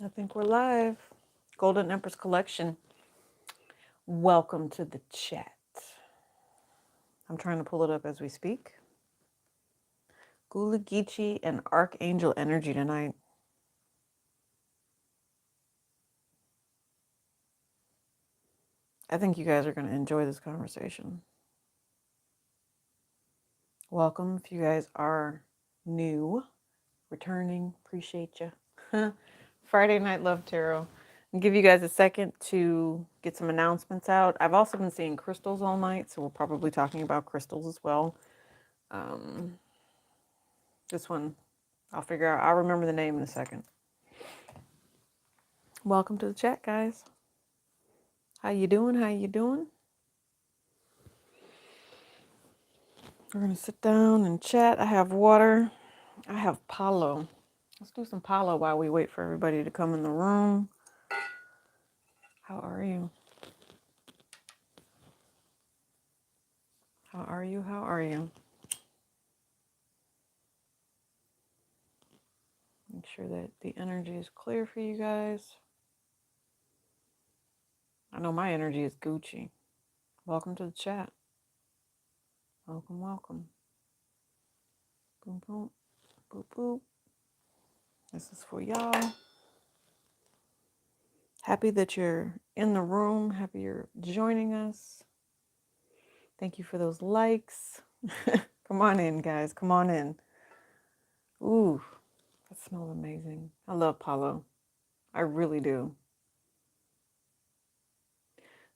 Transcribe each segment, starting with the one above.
I think we're live. Golden Empress Collection. Welcome to the chat. I'm trying to pull it up as we speak. Gula Geechee and Archangel energy tonight. I think you guys are going to enjoy this conversation. Welcome if you guys are new, returning. Appreciate you. Friday Night Love Tarot. I'll give you guys a second to get some announcements out. I've also been seeing crystals all night, so we're probably talking about crystals as well. This one, I'll figure out. I'll remember the name in a second. Welcome to the chat, guys. How you doing? How you doing? We're gonna sit down and chat. I have water. I have Palo. Let's do some Palo while we wait for everybody to come in the room. How are you? How are you? How are you? Make sure that the energy is clear for you guys. I know my energy is Gucci. Welcome to the chat. Welcome, welcome. Boom, boom, boop, boop. This is for y'all. Happy that you're in the room. Happy you're joining us. Thank you for those likes. Come on in, guys. Come on in. Ooh, that smells amazing. I love Palo. I really do.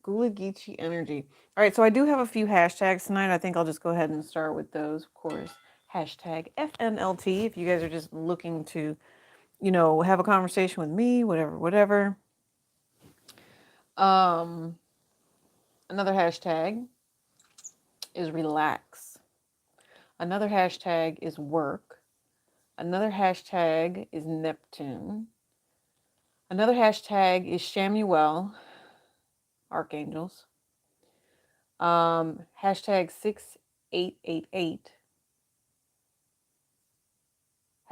Gula Geechee energy. All right, so I do have a few hashtags tonight. I think I'll just go ahead and start with those, of course. Hashtag FNLT if you guys are just looking to, have a conversation with me, whatever. Another hashtag is relax. Another hashtag is work. Another hashtag is Neptune. Another hashtag is Shamuel, archangels. Hashtag 6888.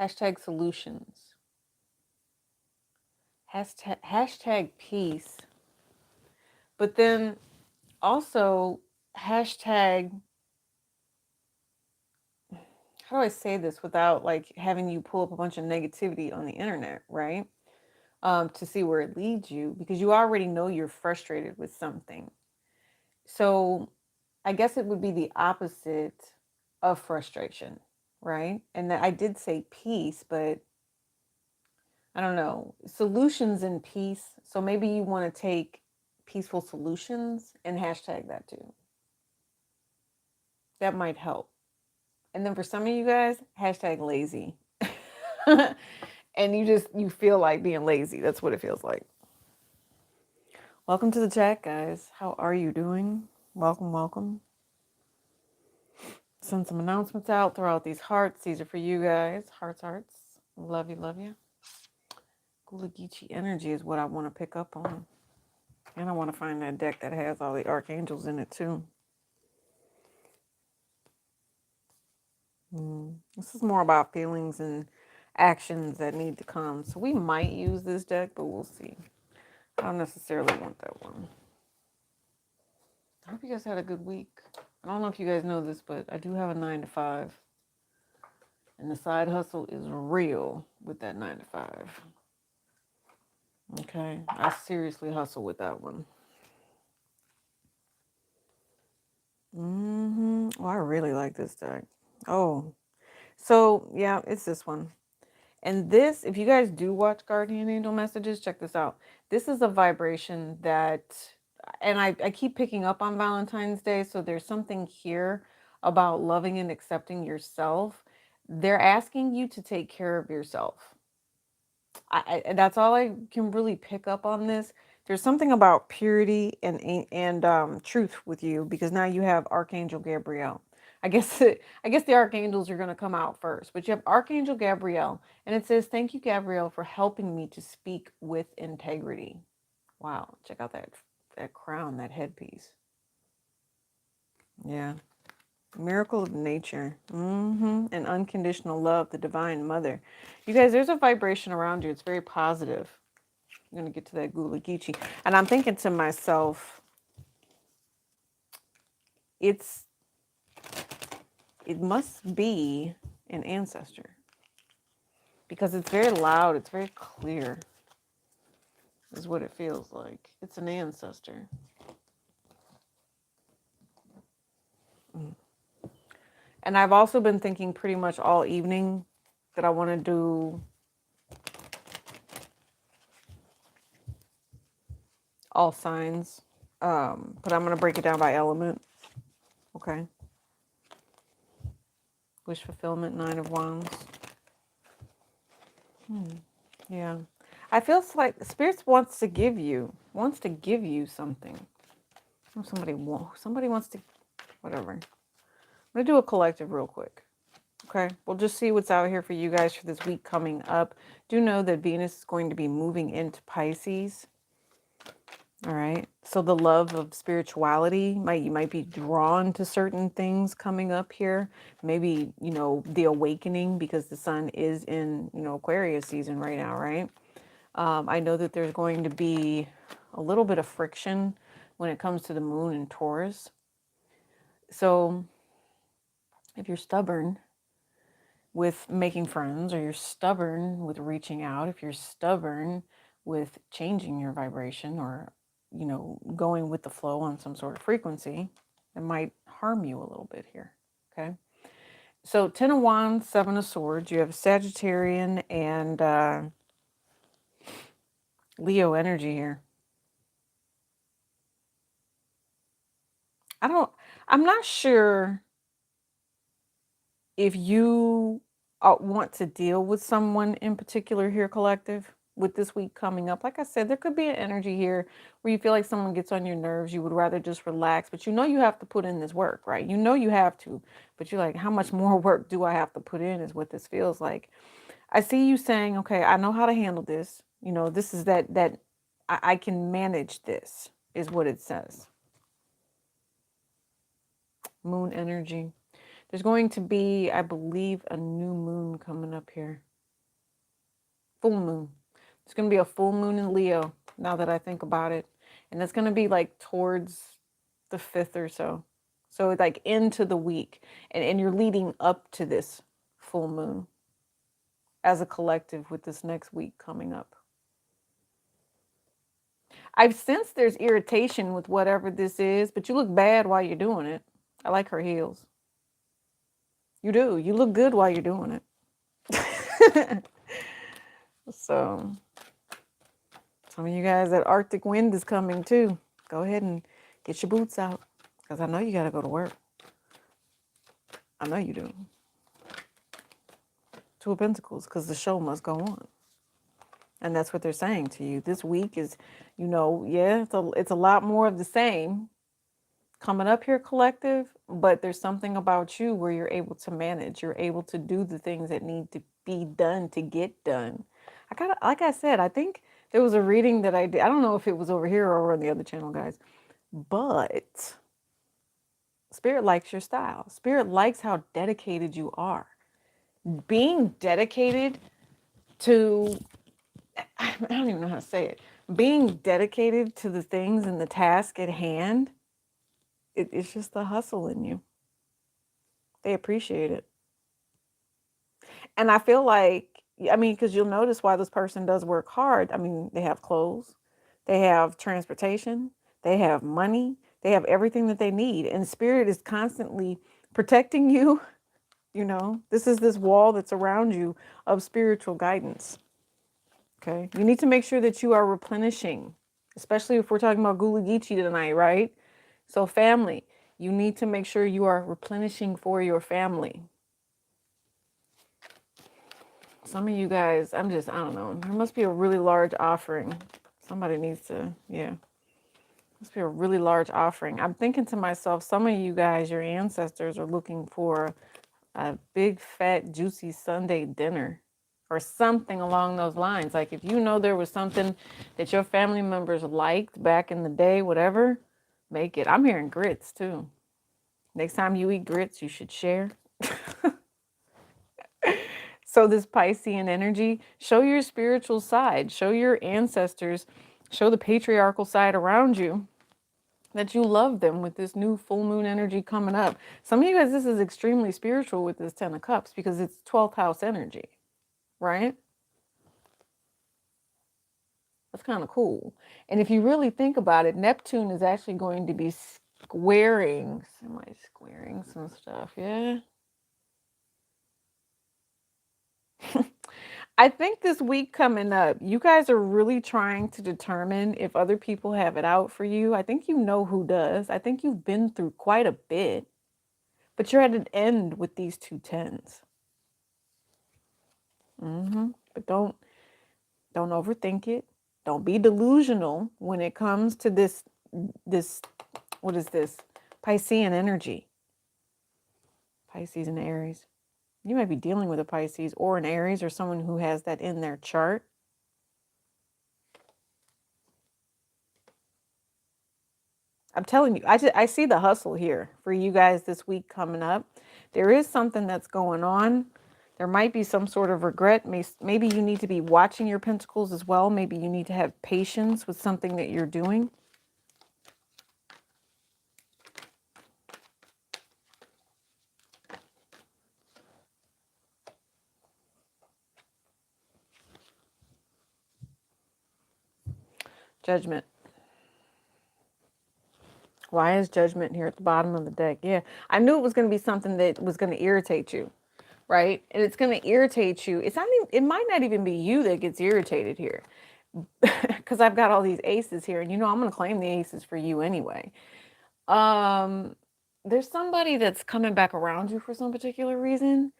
Hashtag solutions. Hashtag peace. But then also hashtag, how do I say this without like having you pull up a bunch of negativity on the internet, right? To see where it leads you, because you already know you're frustrated with something. So I guess it would be the opposite of frustration, right? And I did say peace, but I don't know, solutions and peace. So maybe you want to take peaceful solutions and hashtag that too. That might help. And then for some of you guys, hashtag lazy. And you feel like being lazy. That's what it feels like. Welcome to the chat, guys. How are you doing? Welcome, welcome. Send some announcements out. Throw out these hearts. These are for you guys. Hearts, hearts. Love you, love you. Gula Geechee energy is what I want to pick up on. And I want to find that deck that has all the archangels in it too. This is more about feelings and actions that need to come. So we might use this deck, but we'll see. I don't necessarily want that one. I hope you guys had a good week. I don't know if you guys know this, but I do have a 9 to 5. And the side hustle is real with that 9 to 5. Okay, I seriously hustle with that one. Oh, I really like this deck. Oh, so yeah, it's this one. And this, if you guys do watch Guardian Angel Messages, check this out. This is a vibration that, and I keep picking up on Valentine's Day, so there's something here about loving and accepting yourself. They're asking you to take care of yourself. That's all I can really pick up on this. There's something about purity and truth with you, because now you have Archangel Gabriel. I guess the archangels are going to come out first, but you have Archangel Gabriel, and it says, "Thank you, Gabriel, for helping me to speak with integrity." Wow, check out that crown, that headpiece. Yeah, miracle of nature, and unconditional love, the divine mother. You guys, there's a vibration around you. It's very positive. I'm going to get to that Gula Geechee. And I'm thinking to myself, it must be an ancestor because it's very loud. It's very clear is what it feels like. It's an ancestor. And I've also been thinking pretty much all evening that I want to do all signs. But I'm going to break it down by element. Okay. Wish fulfillment, 9 of Wands. Yeah. I feel like Spirits wants to give you something. Somebody wants to, whatever. I'm going to do a collective real quick. Okay. We'll just see what's out here for you guys for this week coming up. Do know that Venus is going to be moving into Pisces. All right. So the love of spirituality, you might be drawn to certain things coming up here. Maybe, the awakening because the sun is in, Aquarius season right now, right? I know that there's going to be a little bit of friction when it comes to the moon and Taurus. So if you're stubborn with making friends, or you're stubborn with reaching out, if you're stubborn with changing your vibration, or going with the flow on some sort of frequency, it might harm you a little bit here. Okay. So 10 of Wands, 7 of Swords, you have Sagittarian and Leo energy here. I'm not sure if you want to deal with someone in particular here, collective, with this week coming up. Like I said, there could be an energy here where you feel like someone gets on your nerves. You would rather just relax, but you have to put in this work, right? You have to, but you're like, how much more work do I have to put in is what this feels like. I see you saying, okay, I know how to handle this. This is that I can manage this is what it says. Moon energy. There's going to be, I believe, a new moon coming up here. Full moon. It's going to be a full moon in Leo, now that I think about it. And it's going to be like towards the 5th or so. So it's like into the week. And you're leading up to this full moon as a collective with this next week coming up. I've sensed there's irritation with whatever this is, but you look bad while you're doing it. I like her heels. You do. You look good while you're doing it. So, some of you guys, that Arctic wind is coming too. Go ahead and get your boots out, because I know you got to go to work. I know you do. 2 of Pentacles, because the show must go on. And that's what they're saying to you. This week is, it's a lot more of the same coming up here, collective, but there's something about you where you're able to manage. You're able to do the things that need to be done to get done. Like I said, I think there was a reading that I did. I don't know if it was over here or over on the other channel, guys, but Spirit likes your style. Spirit likes how dedicated you are. Being dedicated to, I don't even know how to say it. Being dedicated to the things and the task at hand, it's just the hustle in you. They appreciate it. And I feel like, because you'll notice why this person does work hard. They have clothes, they have transportation, they have money, they have everything that they need. And Spirit is constantly protecting you. This is this wall that's around you of spiritual guidance. Okay. You need to make sure that you are replenishing, especially if we're talking about Gula Geechee tonight, right? So family, you need to make sure you are replenishing for your family. Some of you guys, I don't know. There must be a really large offering. Somebody needs to, must be a really large offering. I'm thinking to myself, some of you guys, your ancestors are looking for a big, fat, juicy Sunday dinner or something along those lines. Like if there was something that your family members liked back in the day, whatever, make it. I'm hearing grits too. Next time you eat grits, you should share. So this Piscean energy, show your spiritual side, show your ancestors, show the patriarchal side around you that you love them with this new full moon energy coming up. Some of you guys, this is extremely spiritual with this 10 of Cups because it's 12th house energy, right? That's kind of cool. And if you really think about it, Neptune is actually going to be squaring, squaring some stuff, yeah? I think this week coming up, you guys are really trying to determine if other people have it out for you. I think you know who does. I think you've been through quite a bit, but you're at an end with these two tens. But don't overthink it. Don't be delusional when it comes to this what is this? Piscean energy. Pisces and Aries. You might be dealing with a Pisces or an Aries or someone who has that in their chart. I'm telling you, I see the hustle here for you guys this week coming up. There is something that's going on. There might be some sort of regret. Maybe you need to be watching your pentacles as well. Maybe you need to have patience with something that you're doing. Judgment. Why is Judgment here at the bottom of the deck? Yeah, I knew it was going to be something that was going to irritate you, right? And it's going to irritate you. It's not even, it might not even be you that gets irritated here because I've got all these aces here, and you know I'm going to claim the aces for you anyway. There's somebody that's coming back around you for some particular reason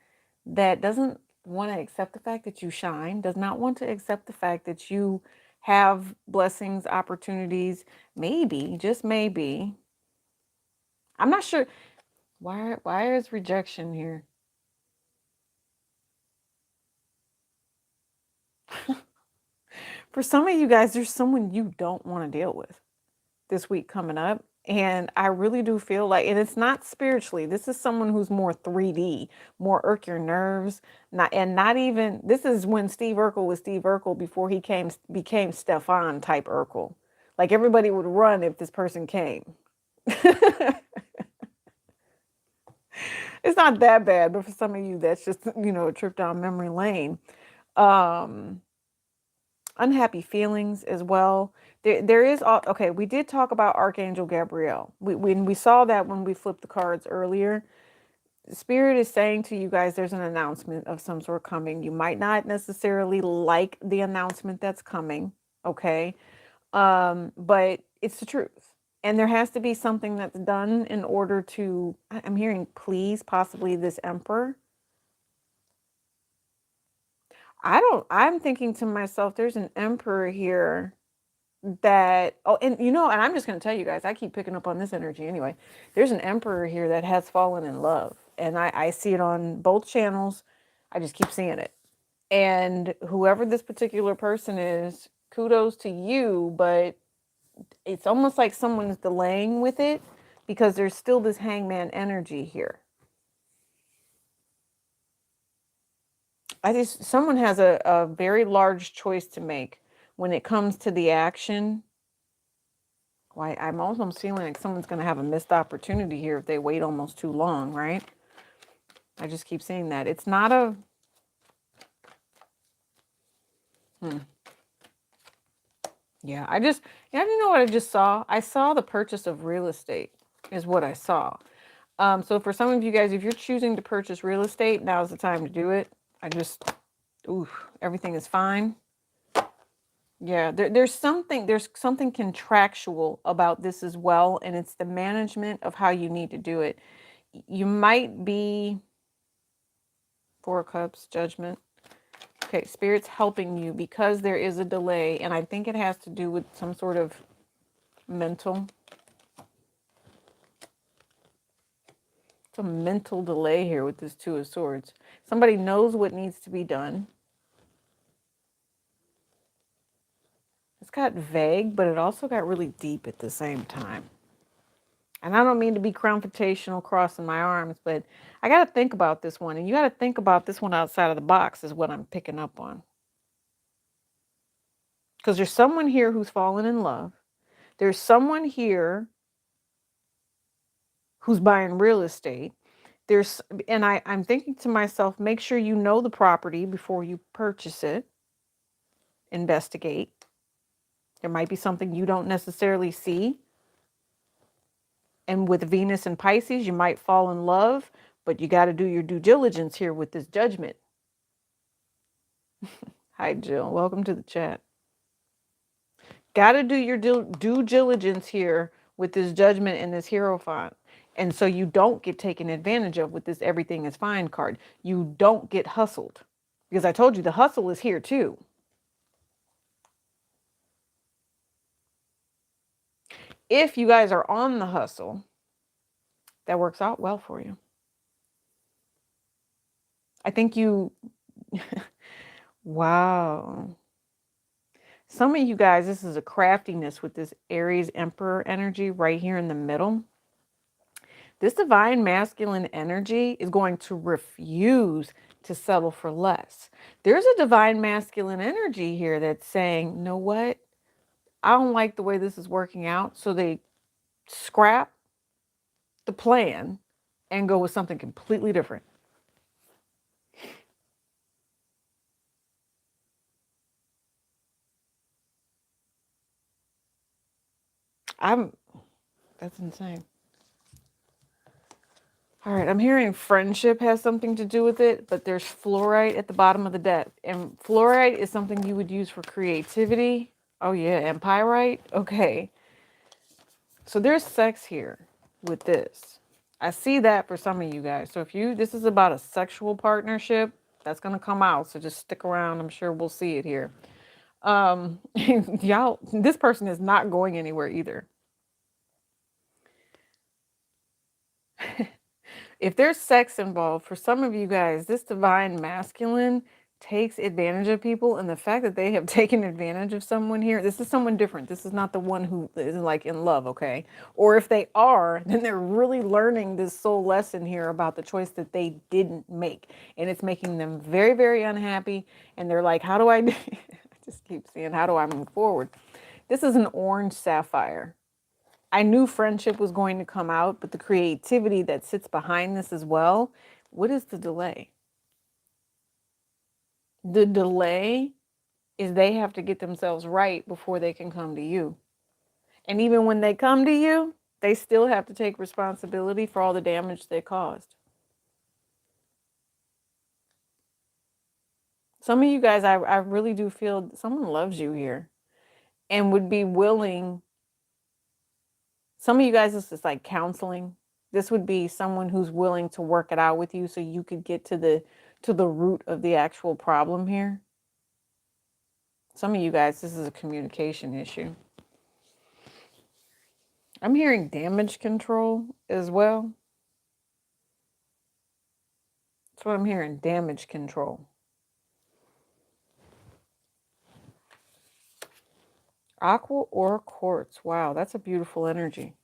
that doesn't want to accept the fact that you shine, does not want to accept the fact that you have blessings, opportunities, maybe, just maybe. I'm not sure. Why is rejection here? For some of you guys, there's someone you don't want to deal with this week coming up. And I really do feel like, and it's not spiritually, this is someone who's more 3D, more irk your nerves, not even, this is when Steve Urkel was Steve Urkel before he became Stefan type Urkel. Like everybody would run if this person came. It's not that bad, but for some of you, that's just, a trip down memory lane. Unhappy feelings as well. There is okay. We did talk about Archangel Gabriel. We saw that when we flipped the cards earlier. Spirit is saying to you guys, there's an announcement of some sort coming. You might not necessarily like the announcement that's coming, okay? But it's the truth, and there has to be something that's done in order to. I'm hearing please, possibly this Emperor. I'm thinking to myself, there's an Emperor here that, and I'm just going to tell you guys, I keep picking up on this energy anyway. There's an Emperor here that has fallen in love, and I see it on both channels. I just keep seeing it. And whoever this particular person is, kudos to you, but it's almost like someone's delaying with it because there's still this hangman energy here. Someone has a very large choice to make when it comes to the action. Why, I'm almost feeling like someone's going to have a missed opportunity here if they wait almost too long, right? I just keep saying that. It's not a... Yeah, I don't know what I just saw. I saw the purchase of real estate is what I saw. So for some of you guys, if you're choosing to purchase real estate, now's the time to do it. Everything is fine. Yeah, there's something contractual about this as well, and it's the management of how you need to do it. You might be 4 Cups, Judgment. Okay, Spirit's helping you because there is a delay, and I think it has to do with some sort of mental. It's a mental delay here with this 2 of Swords. Somebody knows what needs to be done. It's got vague, but it also got really deep at the same time. And I don't mean to be confrontational crossing my arms, but I got to think about this one. And you got to think about this one outside of the box is what I'm picking up on. Because there's someone here who's fallen in love. There's someone here who's buying real estate. I'm thinking to myself, make sure you know the property before you purchase it. Investigate. There might be something you don't necessarily see. And with Venus and Pisces, you might fall in love, but you got to do your due diligence here with this judgment. Hi, Jill. Welcome to the chat. Got to do your due diligence here with this judgment and this Hierophant. And so you don't get taken advantage of with this everything is fine card. You don't get hustled. Because I told you the hustle is here too. If you guys are on the hustle, that works out well for you. I think you... Wow. Some of you guys, this is a craftiness with this Aries Emperor energy right here in the middle. This divine masculine energy is going to refuse to settle for less. There's a divine masculine energy here that's saying, know what? I don't like the way this is working out. So they scrap the plan and go with something completely different. That's insane. All right, I'm hearing friendship has something to do with it, but there's fluorite at the bottom of the deck. And fluorite is something you would use for creativity. Oh, yeah, and pyrite. Okay. So there's sex here with this. I see that for some of you guys. So if this is about a sexual partnership, that's going to come out. So just stick around. I'm sure we'll see it here. Y'all, this person is not going anywhere either. If there's sex involved, for some of you guys, this divine masculine takes advantage of people. And the fact that they have taken advantage of someone here, this is someone different. This is not the one who is like in love, okay? Or if they are, then they're really learning this soul lesson here about the choice that they didn't make. And it's making them very, very unhappy. And they're like, how do I, I just keep saying, how do I move forward? This is an orange sapphire. I knew friendship was going to come out, but the creativity that sits behind this as well. What is the delay? The delay is they have to get themselves right before they can come to you. And even when they come to you, they still have to take responsibility for all the damage they caused. Some of you guys, I really do feel someone loves you here and would be willing. Some of you guys, this is like counseling. This would be someone who's willing to work it out with you so you could get to the root of the actual problem here. Some of you guys, this is a communication issue. I'm hearing damage control as well. That's what I'm hearing, damage control. Aqua or quartz. Wow, that's a beautiful energy.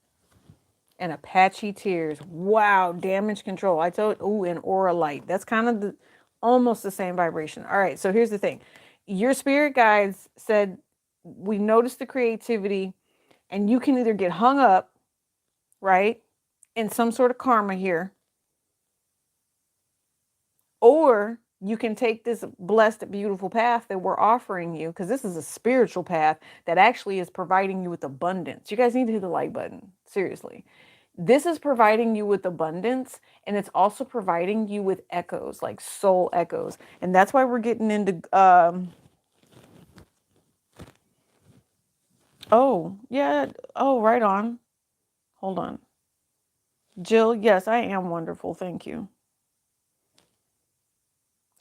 And Apache tears. Wow, damage control. I told, and aura light. That's kind of almost the same vibration. All right, so here's the thing. Your spirit guides said, we noticed the creativity, and you can either get hung up, right, in some sort of karma here, or you can take this blessed, beautiful path that we're offering you, because this is a spiritual path that actually is providing you with abundance. You guys need to hit the like button. Seriously. This is providing you with abundance, and it's also providing you with echoes, like soul echoes. And that's why we're getting into, oh, yeah. Oh, right on. Hold on. Jill, yes, I am wonderful. Thank you.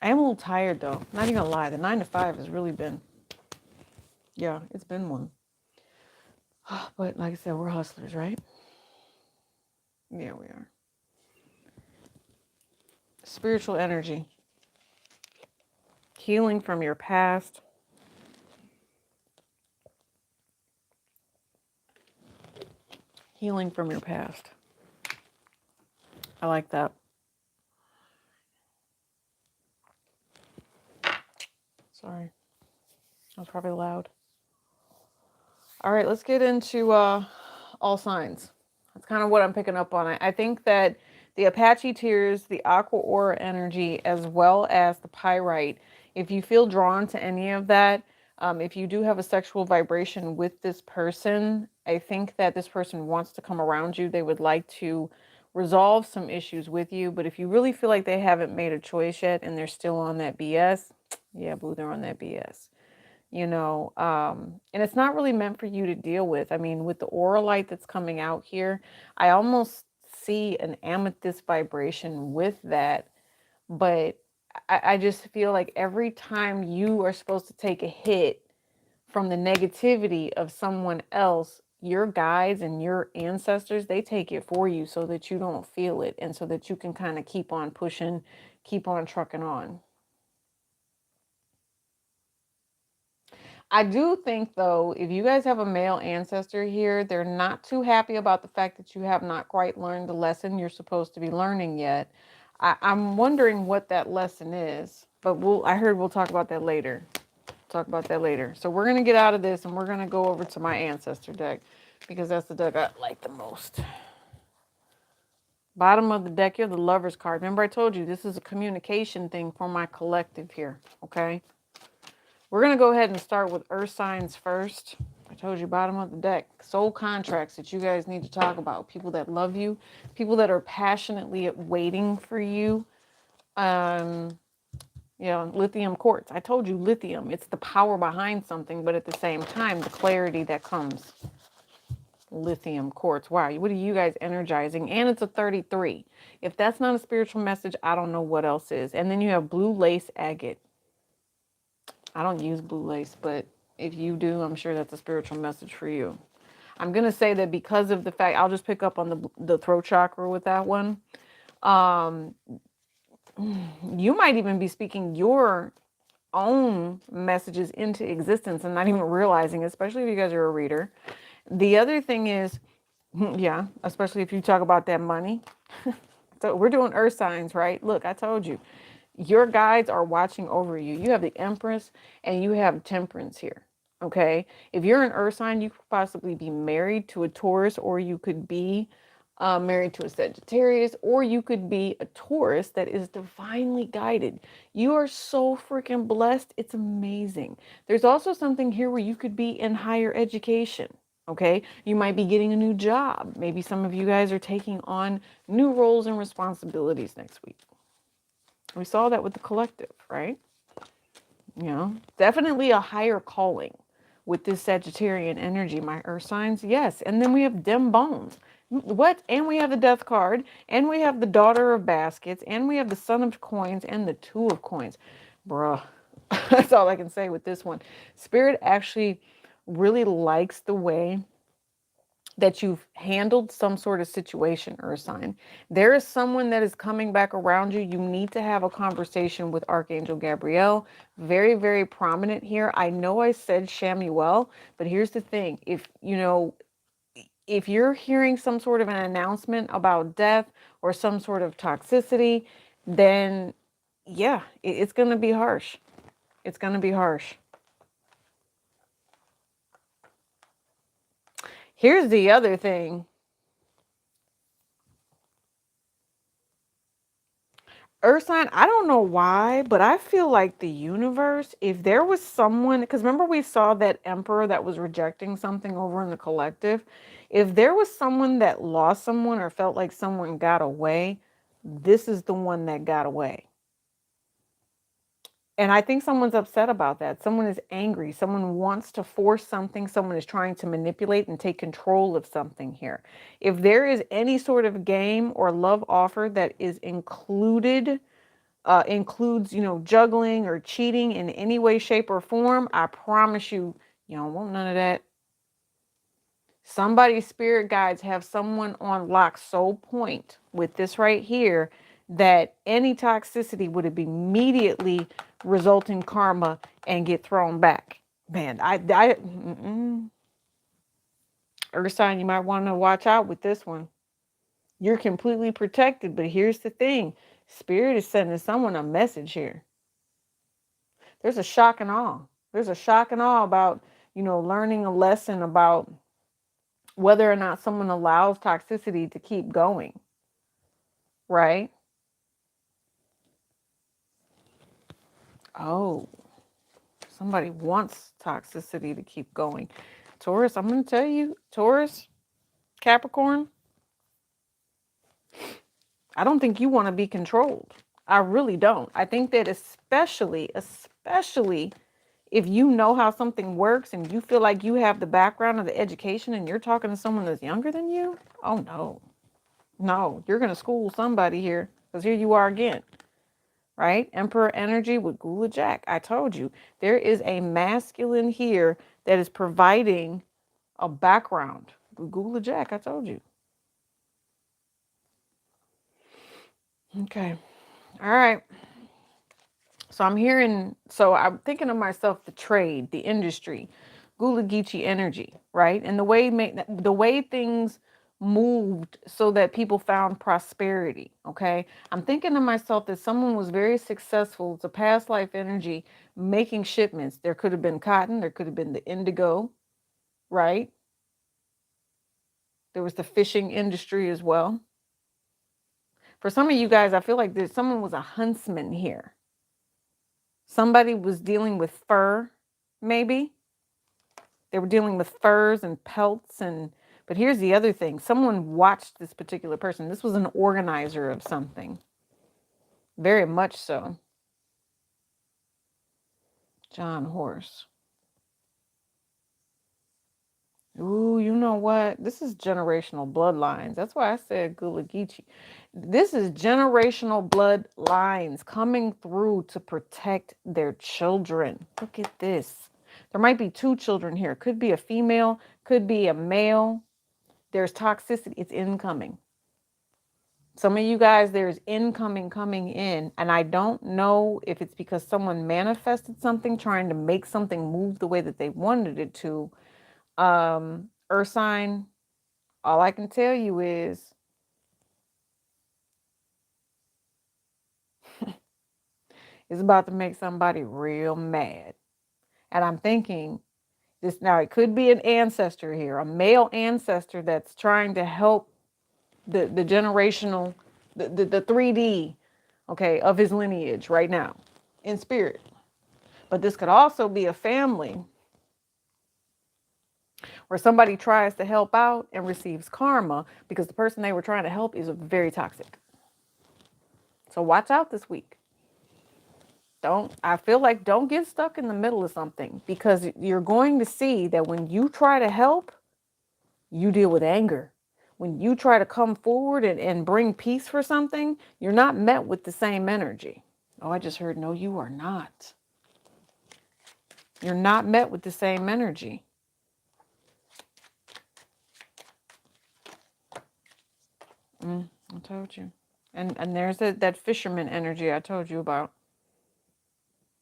I am a little tired, though. Not even gonna lie. The 9 to 5 has really been, yeah, it's been one. But like I said, we're hustlers, right? Yeah, we are. Spiritual energy. Healing from your past. Healing from your past. I like that. Sorry. That was probably loud. All right, let's get into all signs. That's kind of what I'm picking up on. I think that the Apache tears, the Aqua Aura energy, as well as the pyrite, if you feel drawn to any of that, if you do have a sexual vibration with this person, I think that this person wants to come around you. They would like to resolve some issues with you. But if you really feel like they haven't made a choice yet and they're still on that BS, yeah, boo, they're on that BS. And it's not really meant for you to deal with. I mean, with the aura light that's coming out here, I almost see an amethyst vibration with that, but I just feel like every time you are supposed to take a hit from the negativity of someone else, your guides and your ancestors, they take it for you so that you don't feel it and so that you can kind of keep on pushing, keep on trucking on. I do think, though, if you guys have a male ancestor here, they're not too happy about the fact that you have not quite learned the lesson you're supposed to be learning yet. I'm wondering what that lesson is, but I heard we'll talk about that later. Talk about that later. So we're going to get out of this and we're going to go over to my ancestor deck because that's the deck I like the most. Bottom of the deck, you have the Lover's card. Remember I told you this is a communication thing for my collective here, okay? We're going to go ahead and start with earth signs first. I told you, bottom of the deck. Soul contracts that you guys need to talk about. People that love you. People that are passionately waiting for you. Lithium quartz. I told you, lithium. It's the power behind something, but at the same time, the clarity that comes. Lithium quartz. Wow, what are you guys energizing? And it's a 33. If that's not a spiritual message, I don't know what else is. And then you have blue lace agate. I don't use blue lace, but if you do, I'm sure that's a spiritual message for you. I'm going to say that because of the fact, I'll just pick up on the throat chakra with that one. You might even be speaking your own messages into existence and not even realizing, especially if you guys are a reader. The other thing is, yeah, especially if you talk about that money. So we're doing earth signs, right? Look, I told you. Your guides are watching over you. You have the Empress and you have Temperance here. Okay. If you're an earth sign, you could possibly be married to a Taurus, or you could be married to a Sagittarius, or you could be a Taurus that is divinely guided. You are so freaking blessed. It's amazing. There's also something here where you could be in higher education. Okay. You might be getting a new job. Maybe some of you guys are taking on new roles and responsibilities next week. We saw that with the collective, right? Definitely a higher calling with this Sagittarian energy, my earth signs. Yes. And then we have dim bones. What? And we have the death card, and we have the daughter of baskets, and we have the son of coins and the two of coins. Bruh. That's all I can say with this one. Spirit actually really likes the way that you've handled some sort of situation, earth sign. There is someone that is coming back around you. You need to have a conversation with Archangel Gabriel. Very, very prominent here. I know I said Shamuel, but here's the thing. If you're hearing some sort of an announcement about death or some sort of toxicity, then yeah, it's going to be harsh. It's going to be harsh. Here's the other thing. Earth sign, I don't know why, but I feel like the universe, if there was someone, because remember we saw that emperor that was rejecting something over in the collective. If there was someone that lost someone or felt like someone got away, this is the one that got away. And I think someone's upset about that. Someone is angry. Someone wants to force something. Someone is trying to manipulate and take control of something here. If there is any sort of game or love offer that is includes, juggling or cheating in any way, shape, or form, I promise you, you don't want none of that. Somebody's spirit guides have someone on lock so point with this right here that any toxicity would immediately result in karma and get thrown back. Man, Earth sign, you might want to watch out with this one. You're completely protected, but here's the thing. Spirit is sending someone a message here. There's a shock and awe. There's a shock and awe about, learning a lesson about whether or not someone allows toxicity to keep going, right? Oh, somebody wants toxicity to keep going. Taurus, I'm going to tell you, Taurus, Capricorn, I don't think you want to be controlled. I really don't. I think that especially if you know how something works and you feel like you have the background of the education and you're talking to someone that's younger than you, oh no. No, you're going to school somebody here because here you are again, right? Emperor energy with Gula Jack. I told you, there is a masculine here that is providing a background. Gula Jack, I told you. Okay. All right. So I'm thinking of myself, the trade, the industry, Gula Geechee energy, right? And the way things moved so that people found prosperity, okay? I'm thinking to myself that someone was very successful. It's a past life energy making shipments. There could have been cotton, there could have been the indigo, right? There was the fishing industry as well. For some of you guys, I feel like someone was a huntsman here. Somebody was dealing with fur, maybe. They were dealing with furs and pelts but here's the other thing. Someone watched this particular person. This was an organizer of something. Very much so. John Horse. Ooh, you know what? This is generational bloodlines. That's why I said Gula Geechee. This is generational bloodlines coming through to protect their children. Look at this. There might be two children here. Could be a female, could be a male. There's toxicity. It's incoming. Some of you guys, there's incoming coming in. And I don't know if it's because someone manifested something, trying to make something move the way that they wanted it to. Earth sign, all I can tell you is it's about to make somebody real mad. And I'm thinking this now, it could be an ancestor here, a male ancestor that's trying to help the generational, the 3D, okay, of his lineage right now in spirit. But this could also be a family where somebody tries to help out and receives karma because the person they were trying to help is very toxic. So watch out this week. Don't get stuck in the middle of something, because you're going to see that when you try to help, you deal with anger. When you try to come forward and bring peace for something, you're not met with the same energy. Oh, I just heard, no, you are not. You're not met with the same energy. I told you. And there's that fisherman energy I told you about.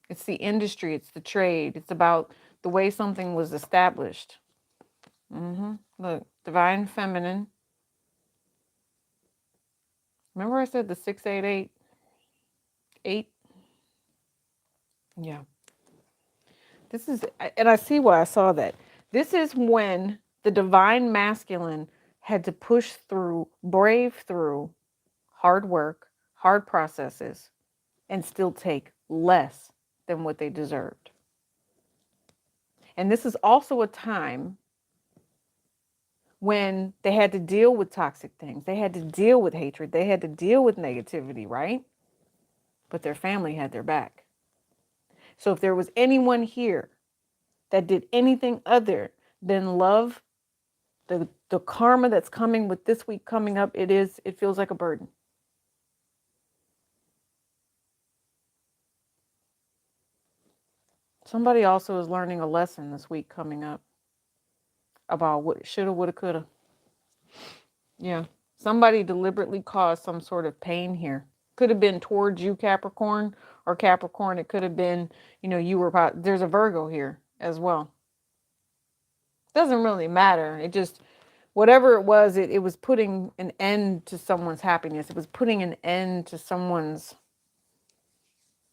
It's the industry, it's the trade, it's about the way something was established. Look, divine feminine. Remember I said the 688? 8? Yeah. This is, and I see why I saw that. This is when the divine masculine had to push through, brave through hard work, hard processes, and still take less than what they deserved. And this is also a time when they had to deal with toxic things. They had to deal with hatred. They had to deal with negativity, right? But their family had their back. So if there was anyone here that did anything other than love the karma that's coming with this week coming up, it feels like a burden. Somebody also is learning a lesson this week coming up about what shoulda, woulda, coulda. Yeah. Somebody deliberately caused some sort of pain here. Could have been towards you, Capricorn, or Capricorn. It could have been, there's a Virgo here as well. Doesn't really matter. whatever it was, it was putting an end to someone's happiness. It was putting an end to someone's,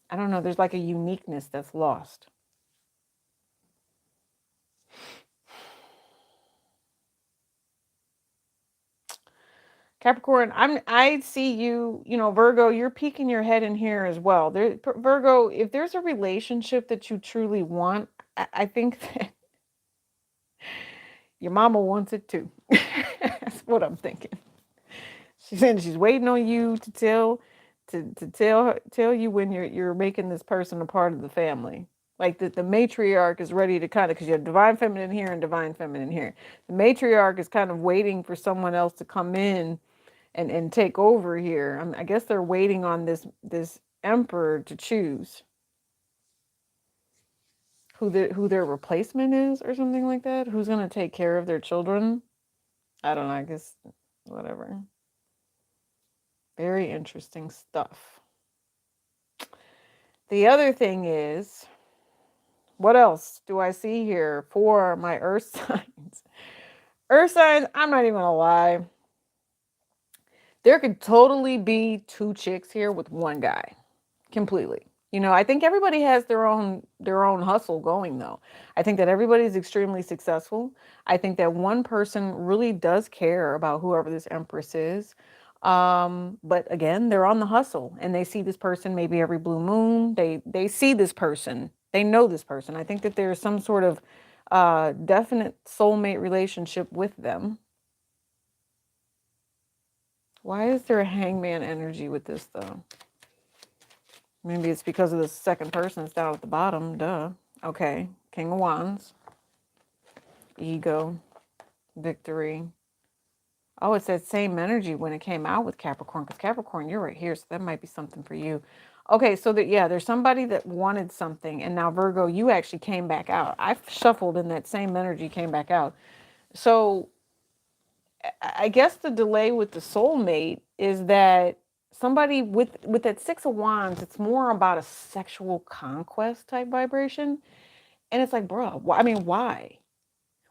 I don't know, there's like a uniqueness that's lost. Capricorn, I see you, Virgo, you're peeking your head in here as well. Virgo, if there's a relationship that you truly want, I think that your mama wants it too. That's what I'm thinking. She's waiting on you to tell you when you're making this person a part of the family. Like the matriarch is ready to kind of, because you have divine feminine here and divine feminine here. The matriarch is kind of waiting for someone else to come in and take over here. I guess they're waiting on this emperor to choose who their replacement is or something like that. Who's going to take care of their children? I don't know. I guess whatever. Very interesting stuff. The other thing is, what else do I see here for my earth signs? Earth signs, I'm not even going to lie. There could totally be two chicks here with one guy. Completely. I think everybody has their own hustle going though. I think that everybody's extremely successful. I think that one person really does care about whoever this empress is. But again, they're on the hustle and they see this person maybe every blue moon. They see this person. They know this person. I think that there's some sort of definite soulmate relationship with them. Why is there a hangman energy with this though? Maybe it's because of the second person that's down at the bottom. Duh. Okay. King of Wands. Ego. Victory. Oh, it's that same energy when it came out with Capricorn. Because Capricorn, you're right here. So that might be something for you. Okay. So there's somebody that wanted something. And now Virgo, you actually came back out. I shuffled and that same energy came back out. So I guess the delay with the soulmate is that somebody with that Six of Wands, it's more about a sexual conquest type vibration. And it's like, bro, why?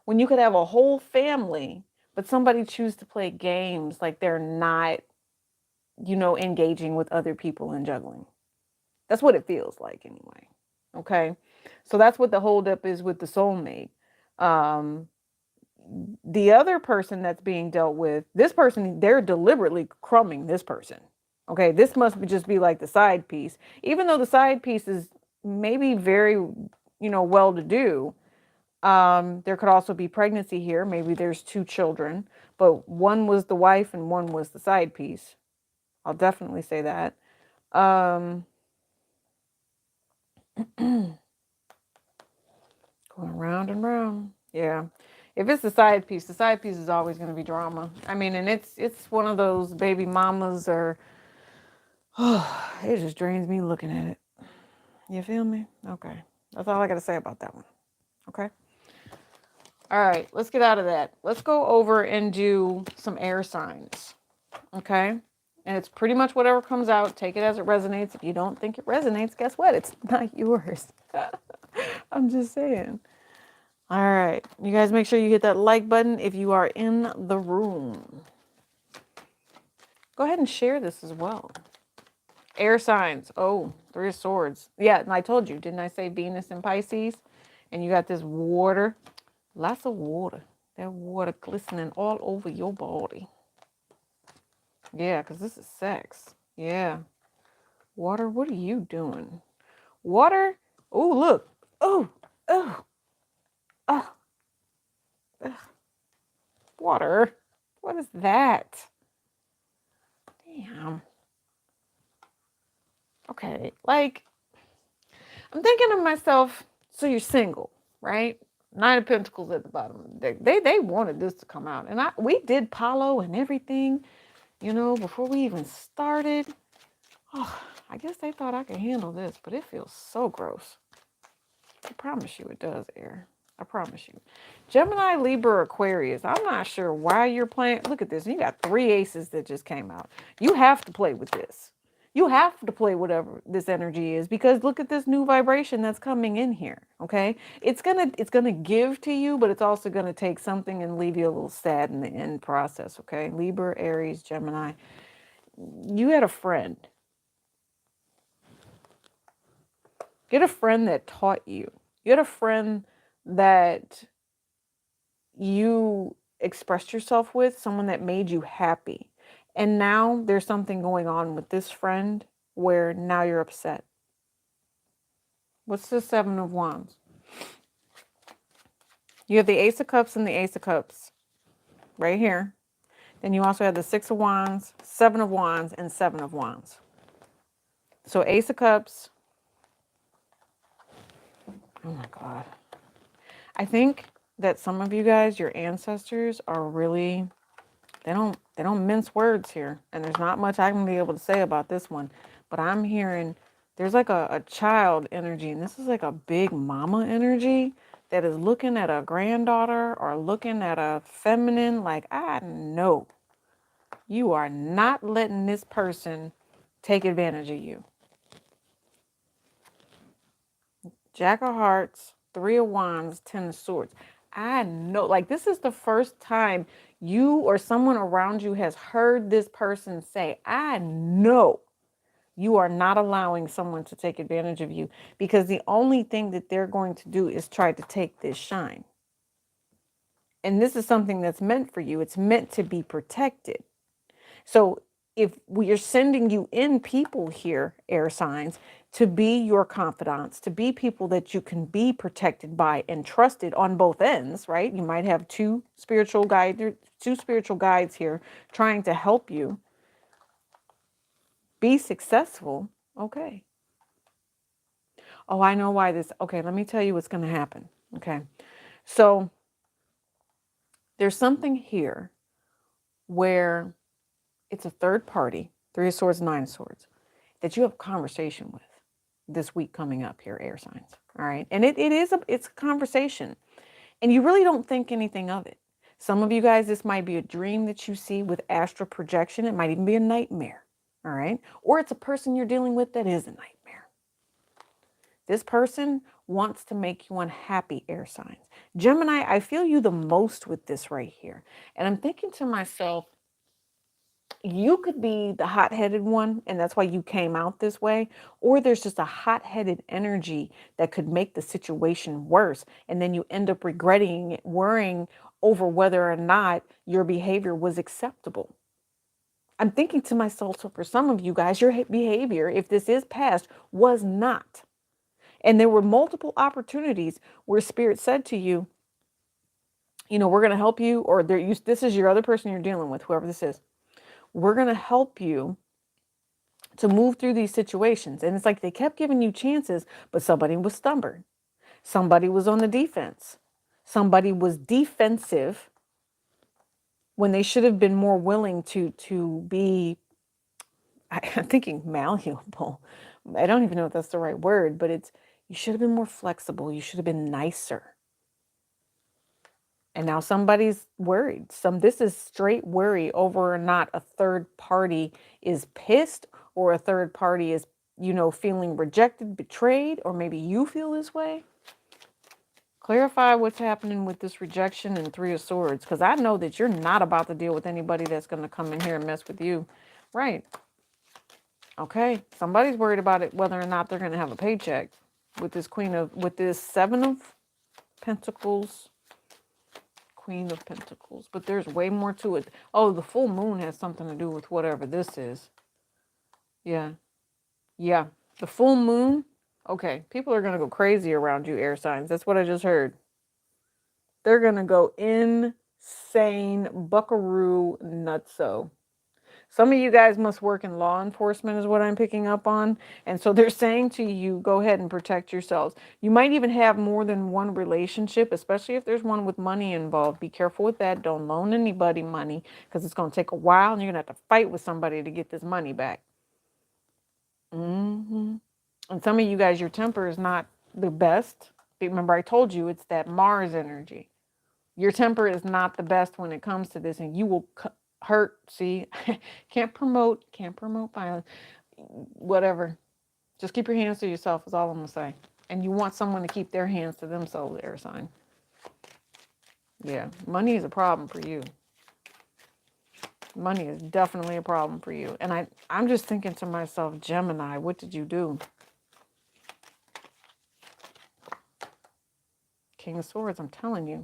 When you could have a whole family, but somebody choose to play games like they're not, engaging with other people and juggling. That's what it feels like anyway. Okay. So that's what the holdup is with the soulmate. The other person that's being dealt with, this person, they're deliberately crumbing this person. Okay, this must just be like the side piece. Even though the side piece is maybe very, well to do, there could also be pregnancy here. Maybe there's two children, but one was the wife and one was the side piece. I'll definitely say that. Going round and round. Yeah. If it's the side piece is always going to be drama. And it's one of those baby mamas or, it just drains me looking at it. You feel me? Okay. That's all I got to say about that one. Okay. All right. Let's get out of that. Let's go over and do some air signs. Okay. And it's pretty much whatever comes out. Take it as it resonates. If you don't think it resonates, guess what? It's not yours. I'm just saying. All right. You guys make sure you hit that like button if you are in the room. Go ahead and share this as well. Air signs. Oh, 3 of Swords. Yeah, and I told you, didn't I say Venus and Pisces? And you got this water. Lots of water. That water glistening all over your body. Yeah, because this is sex. Yeah. Water, what are you doing? Water? Oh, look. Oh, oh. Oh, water. What is that? Damn. Okay, like, I'm thinking to myself, so you're single, right? 9 of Pentacles at the bottom. They wanted this to come out. And we did Palo and everything, before we even started. Oh, I guess they thought I could handle this, but it feels so gross. I promise you it does, Air. I promise you. Gemini, Libra, Aquarius. I'm not sure why you're playing. Look at this. You got 3 aces that just came out. You have to play with this. You have to play whatever this energy is, because look at this new vibration that's coming in here. Okay. It's gonna give to you, but it's also gonna take something and leave you a little sad in the end process. Okay. Libra, Aries, Gemini. You had a friend. You had a friend that taught you. You had a friend that you expressed yourself with, someone that made you happy. And now there's something going on with this friend where now you're upset. What's the Seven of Wands? You have the Ace of Cups and the Ace of Cups right here. Then you also have the Six of Wands, Seven of Wands, and Seven of Wands. So Ace of Cups. Oh my God. I think that some of you guys, your ancestors, are really, they don't mince words here. And there's not much I can be able to say about this one. But I'm hearing there's like a child energy, and this is like a big mama energy that is looking at a granddaughter or looking at a feminine like, I know you are not letting this person take advantage of you. Jack of Hearts, Three of Wands, Ten of Swords. I know, like, this is the first time you or someone around you has heard this person say, I know you are not allowing someone to take advantage of you, because the only thing that they're going to do is try to take this shine. And this is something that's meant for you. It's meant to be protected. So if we are sending you in people here, air signs, to be your confidants, to be people that you can be protected by and trusted on both ends, right? You might have two spiritual guides here trying to help you be successful. Okay. Oh, I know why this. Okay, let me tell you what's going to happen. Okay. So there's something here where it's a third party, Three of Swords, Nine of Swords, that you have a conversation with this week coming up here, air signs. All right. And it's a conversation, and you really don't think anything of it. Some of you guys, this might be a dream that you see with astral projection. It might even be a nightmare. All right. Or it's a person you're dealing with that is a nightmare. This person wants to make you unhappy, air signs. Gemini, I feel you the most with this right here. And I'm thinking to myself, you could be the hot-headed one, and that's why you came out this way. Or there's just a hot-headed energy that could make the situation worse. And then you end up regretting it, worrying over whether or not your behavior was acceptable. I'm thinking to myself, so for some of you guys, your behavior, if this is past, was not. And there were multiple opportunities where Spirit said to you, we're going to help you, or this is your other person you're dealing with, whoever this is. We're going to help you to move through these situations. And it's like they kept giving you chances, but somebody was stubborn. Somebody was on the defense. Somebody was defensive when they should have been more willing to be, I'm thinking malleable. I don't even know if that's the right word, but you should have been more flexible. You should have been nicer. And now somebody's worried. This is straight worry over or not a third party is pissed, or a third party is, feeling rejected, betrayed, or maybe you feel this way. Clarify what's happening with this rejection and Three of Swords, because I know that you're not about to deal with anybody that's going to come in here and mess with you. Right. Okay. Somebody's worried about it, whether or not they're going to have a paycheck with this Seven of Pentacles. Queen of Pentacles, but there's way more to it. Oh, the full moon has something to do with whatever this is. Yeah. The full moon. Okay, people are gonna go crazy around you, air signs. That's what I just heard. They're gonna go insane, buckaroo nutso. Some of you guys must work in law enforcement is what I'm picking up on. And so they're saying to you, go ahead and protect yourselves. You might even have more than one relationship, especially if there's one with money involved. Be careful with that. Don't loan anybody money, because it's going to take a while and you're going to have to fight with somebody to get this money back. And some of you guys, your temper is not the best. Remember, I told you it's that Mars energy. Your temper is not the best when it comes to this, and you will hurt. See, can't promote violence. whatever. Just keep your hands to yourself is all I'm going to say. And you want someone to keep their hands to themselves, air sign. Yeah, money is a problem for you. Money is definitely a problem for you. And I'm just thinking to myself, Gemini, what did you do? King of Swords, I'm telling you.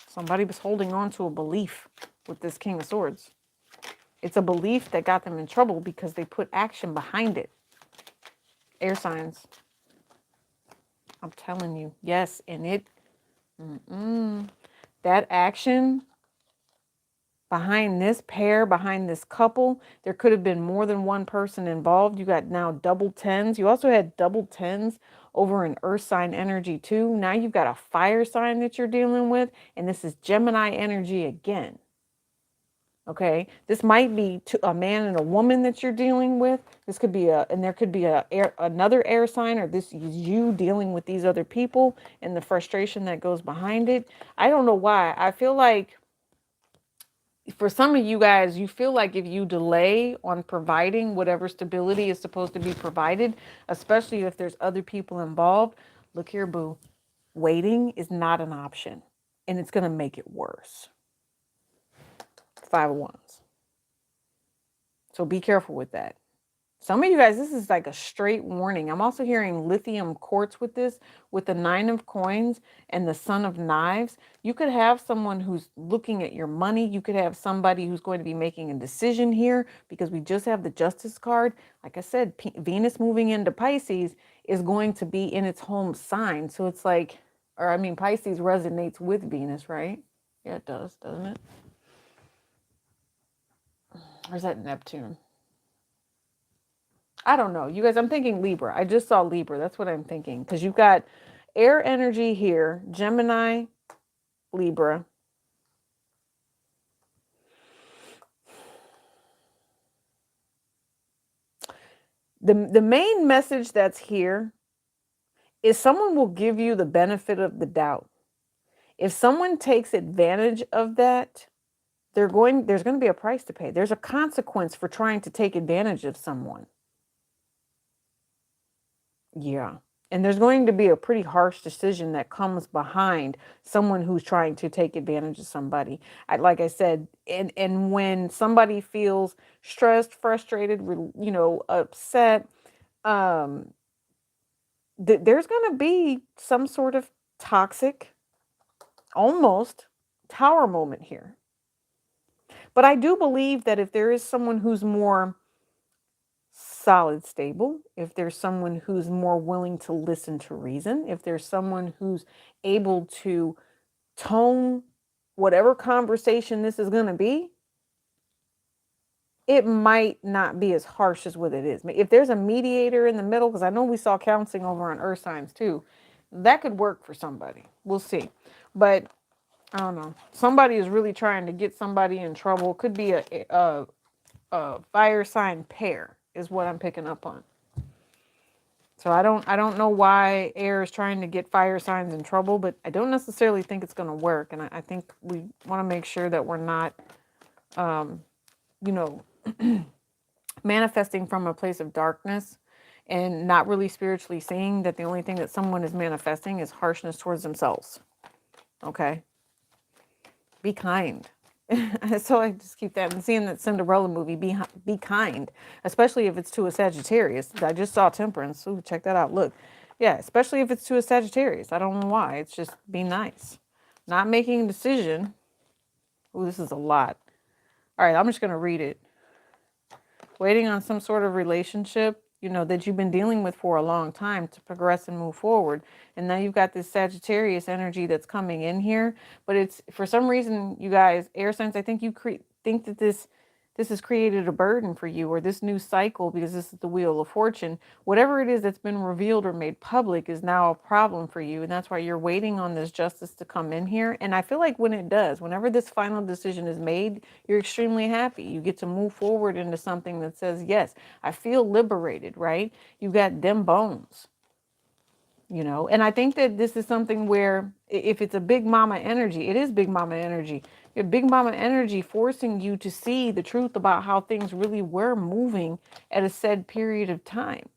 Somebody was holding on to a belief with this King of Swords. It's a belief that got them in trouble because they put action behind it. Air signs. I'm telling you. Yes, and that action behind this pair, behind this couple, there could have been more than one person involved. You got now double tens. You also had double tens over an earth sign energy too. Now you've got a fire sign that you're dealing with, and this is Gemini energy again. Okay, this might be a man and a woman that you're dealing with. This could be and there could be another air sign, or this is you dealing with these other people and the frustration that goes behind it. I don't know why. I feel like for some of you guys, you feel like if you delay on providing whatever stability is supposed to be provided, especially if there's other people involved, look here, boo, waiting is not an option, and it's going to make it worse. 5 of Wands. So be careful with that. Some of you guys, this is like a straight warning. I'm also hearing lithium quartz with this, with the 9 of coins and the Son of Knives. You could have someone who's looking at your money. You could have somebody who's going to be making a decision here, because we just have the Justice card. Like I said, Venus moving into Pisces is going to be in its home sign. So it's like, or I mean, Pisces resonates with Venus, right? Yeah, it does, doesn't it? Or is that Neptune? I don't know. You guys, I'm thinking Libra. I just saw Libra. That's what I'm thinking. Because you've got air energy here, Gemini, Libra. The main message that's here is someone will give you the benefit of the doubt. If someone takes advantage of that, there's going to be a price to pay. There's a consequence for trying to take advantage of someone. Yeah. And there's going to be a pretty harsh decision that comes behind someone who's trying to take advantage of somebody. Like I said, and when somebody feels stressed, frustrated, upset, there's going to be some sort of toxic, almost tower moment here. But I do believe that if there is someone who's more solid, stable, if there's someone who's more willing to listen to reason, if there's someone who's able to tone whatever conversation this is going to be, it might not be as harsh as what it is. If there's a mediator in the middle, because I know we saw counseling over on earth signs too, that could work for somebody. We'll see. But I don't know. Somebody is really trying to get somebody in trouble. Could be a fire sign pair is what I'm picking up on. So I don't know why air is trying to get fire signs in trouble, but I don't necessarily think it's going to work. And I think we want to make sure that we're not, manifesting from a place of darkness and not really spiritually seeing that the only thing that someone is manifesting is harshness towards themselves. Okay? Be kind. So I just keep that. And seeing that Cinderella movie, be kind, especially if it's to a Sagittarius. I just saw Temperance. Ooh, check that out. Look. Yeah, especially if it's to a Sagittarius. I don't know why. It's just be nice. Not making a decision. Ooh, this is a lot. All right, I'm just going to read it. Waiting on some sort of relationship, that you've been dealing with for a long time to progress and move forward. And now you've got this Sagittarius energy that's coming in here. But it's, for some reason, you guys, air signs, I think you think that this has created a burden for you, or this new cycle, because this is the Wheel of Fortune. Whatever it is that's been revealed or made public is now a problem for you. And that's why you're waiting on this justice to come in here. And I feel like when it does, whenever this final decision is made, you're extremely happy. You get to move forward into something that says, yes, I feel liberated, right? You got them bones. you know. And I think that this is something where if it's a big mama energy, it is big mama energy. Your big mama energy forcing you to see the truth about how things really were moving at a said period of time.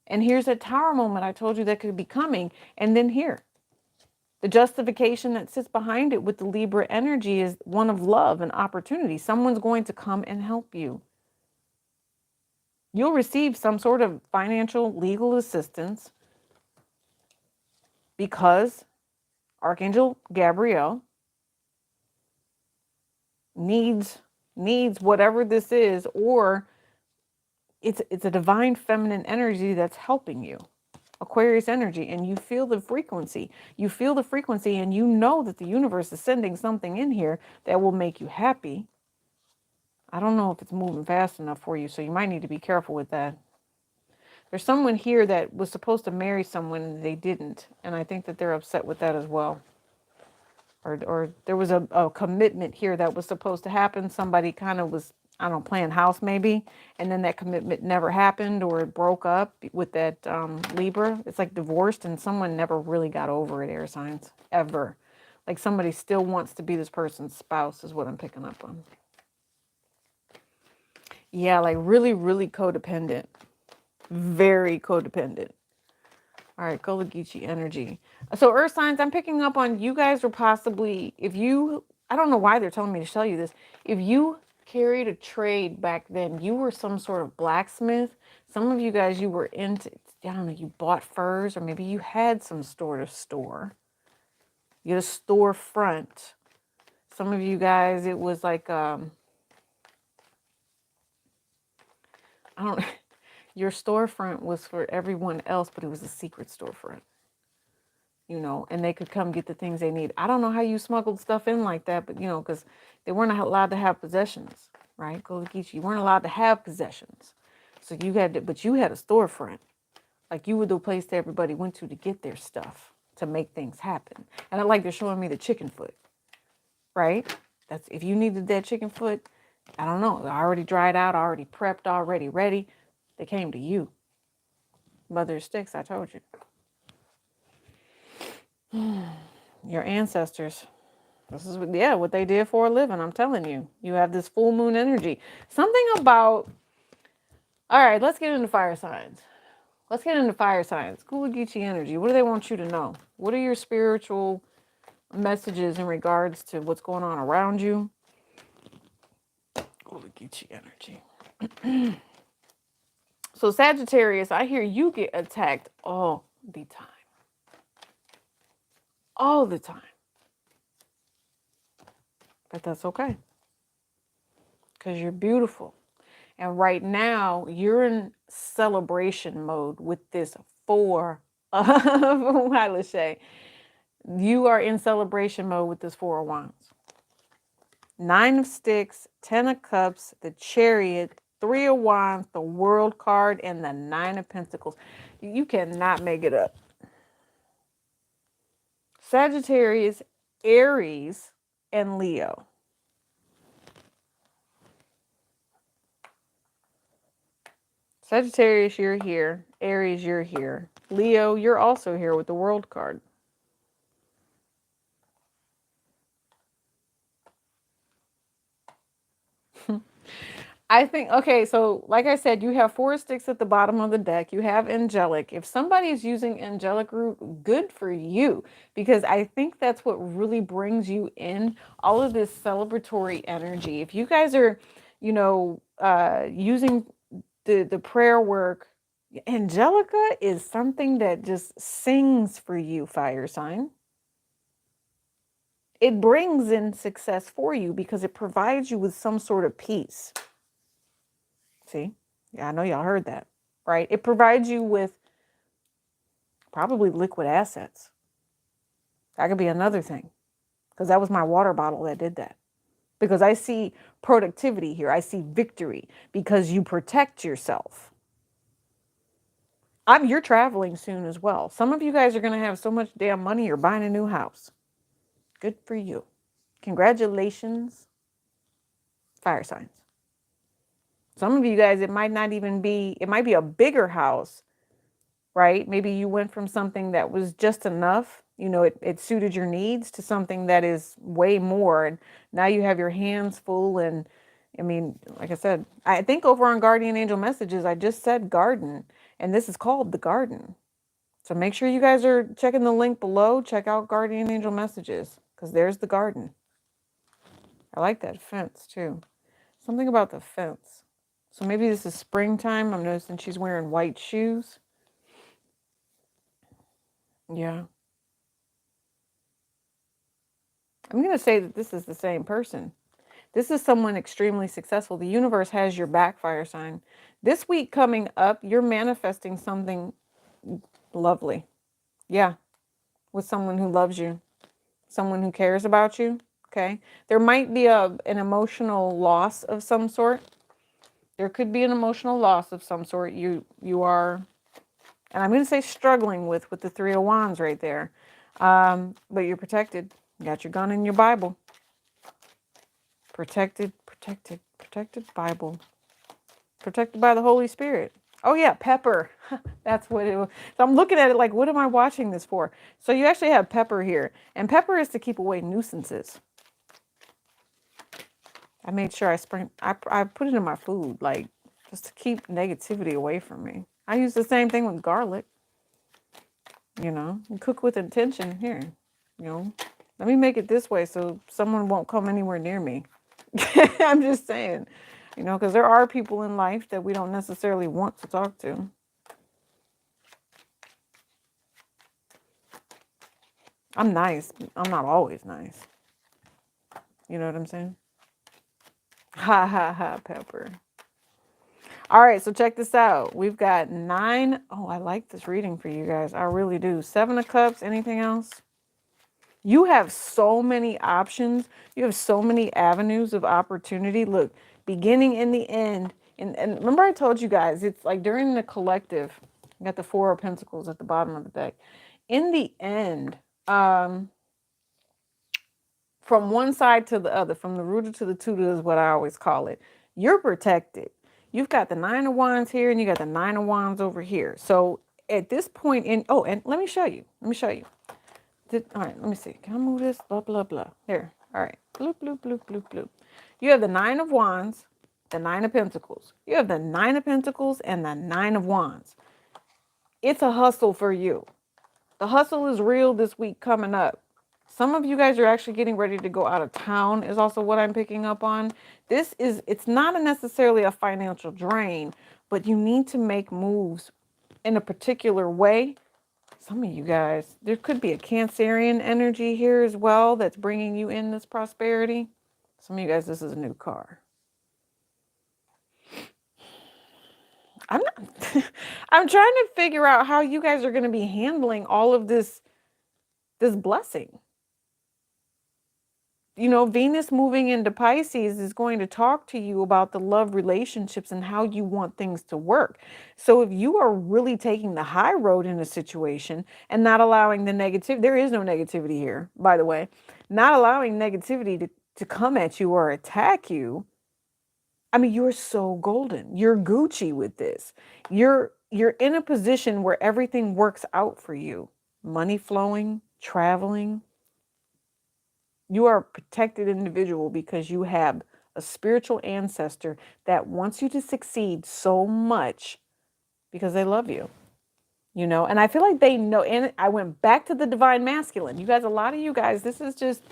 And here's a tower moment I told you that could be coming. And then here, the justification that sits behind it with the Libra energy is one of love and opportunity. Someone's going to come and help you. You'll receive some sort of financial legal assistance because Archangel Gabriel needs whatever this is, or it's a divine feminine energy that's helping you. Aquarius energy, and you feel the frequency. You feel the frequency, and you know that the universe is sending something in here that will make you happy. I don't know if it's moving fast enough for you, so you might need to be careful with that. There's someone here that was supposed to marry someone and they didn't, and I think that they're upset with that as well. Or there was a commitment here that was supposed to happen. Somebody kind of was, I don't know, playing house maybe, and then that commitment never happened, or it broke up with that Libra. It's like divorced, and someone never really got over it, air signs, ever. Like somebody still wants to be this person's spouse is what I'm picking up on. Yeah, like really, really codependent. Very codependent. All right, Gullah-Geechee energy. So earth signs, I'm picking up on you guys were possibly, if you, I don't know why they're telling me to tell you this. If you carried a trade back then, you were some sort of blacksmith. Some of you guys, you were into, I don't know, you bought furs, or maybe you had some sort of store. You had a storefront. Some of you guys, it was like, I don't know. Your storefront was for everyone else, but it was a secret storefront, you know, and they could come get the things they need. I don't know how you smuggled stuff in like that, but, you know, because they weren't allowed to have possessions, right? Gullah-Geechee, you weren't allowed to have possessions. So you had to, but you had a storefront. Like you were the place that everybody went to get their stuff, to make things happen. And I like they're showing me the chicken foot, right? That's, if you needed that chicken foot, I don't know, I already dried out, already prepped, already ready. They came to you. Mother of Sticks, I told you. Your ancestors. This is what they did for a living. I'm telling you. You have this full moon energy. Something about, all right, let's get into fire signs. Let's get into fire signs. Gullah-Geechee energy. What do they want you to know? What are your spiritual messages in regards to what's going on around you? Gullah-Geechee energy. So Sagittarius, I hear you get attacked all the time. All the time. But that's okay. Because you're beautiful. And right now, you're in celebration mode with this 4 of, hi, Lachey. You are in celebration mode with this 4 of Wands. 9 of Sticks, 10 of Cups, the Chariot, 3 of Wands, the World card, and the 9 of Pentacles. You cannot make it up. Sagittarius, Aries, and Leo. Sagittarius, you're here. Aries, you're here. Leo, you're also here with the World card. I think, okay, so like I said, you have 4 sticks at the bottom of the deck. You have angelic. If somebody is using angelic root, good for you, because I think that's what really brings you in all of this celebratory energy. If you guys are, you know, using the prayer work, Angelica is something that just sings for you, fire sign. It brings in success for you because it provides you with some sort of peace. See? Yeah, I know y'all heard that, right? It provides you with probably liquid assets. That could be another thing, because that was my water bottle that did that. Because I see productivity here. I see victory because you protect yourself. You're traveling soon as well. Some of you guys are going to have so much damn money you're buying a new house. Good for you. Congratulations, fire signs. Some of you guys, it might not even be, it might be a bigger house, right? Maybe you went from something that was just enough, it suited your needs, to something that is way more. And now you have your hands full. And I mean, like I said, I think over on Guardian Angel Messages, I just said garden, and this is called the garden. So make sure you guys are checking the link below. Check out Guardian Angel Messages, because there's the garden. I like that fence too. Something about the fence. So maybe this is springtime. I'm noticing she's wearing white shoes. Yeah. I'm going to say that this is the same person. This is someone extremely successful. The universe has your back, fire sign. This week coming up, you're manifesting something lovely. Yeah. With someone who loves you, someone who cares about you. Okay. There might be an emotional loss of some sort. There could be an emotional loss of some sort. You are, and I'm going to say struggling with the Three of Wands right there. But you're protected. You got your gun and your Bible. Protected, protected, protected Bible. Protected by the Holy Spirit. Oh yeah, pepper. That's what it was. So I'm looking at it like, what am I watching this for? So you actually have pepper here. And pepper is to keep away nuisances. I made sure I put it in my food, like, just to keep negativity away from me. I use the same thing with garlic. You cook with intention here. Let me make it this way so someone won't come anywhere near me. I'm just saying, because there are people in life that we don't necessarily want to talk to. I'm nice. I'm not always nice. You know what I'm saying? Ha ha ha, Pepper. All right, so check this out. We've got 9. Oh, I like this reading for you guys. I really do. 7 of Cups. Anything else? You have so many options. You have so many avenues of opportunity. Look, beginning in the end. And remember I told you guys, it's like during the collective, you got the 4 of Pentacles at the bottom of the deck. In the end, from one side to the other, from the rooter to the tutor is what I always call it. You're protected. You've got the 9 of Wands here and you got the 9 of Wands over here. So at this point and let me show you. All right, let me see. Can I move this? Blah, blah, blah. There. All right. Bloop, bloop, bloop, bloop, bloop. You have the 9 of Wands, the 9 of Pentacles. You have the 9 of Pentacles and the 9 of Wands. It's a hustle for you. The hustle is real this week coming up. Some of you guys are actually getting ready to go out of town is also what I'm picking up on. It's not necessarily a financial drain, but you need to make moves in a particular way. Some of you guys, there could be a Cancerian energy here as well that's bringing you in this prosperity. Some of you guys, this is a new car. I'm trying to figure out how you guys are going to be handling all of this blessing. Venus moving into Pisces is going to talk to you about the love relationships and how you want things to work. So if you are really taking the high road in a situation and not allowing the negativity, there is no negativity here, by the way, not allowing negativity to come at you or attack you. I mean, you're so golden. You're Gucci with this. You're in a position where everything works out for you. Money flowing, traveling. You are a protected individual because you have a spiritual ancestor that wants you to succeed so much because they love you, and I feel like they know. And I went back to the divine masculine. You guys, a lot of you guys, this is just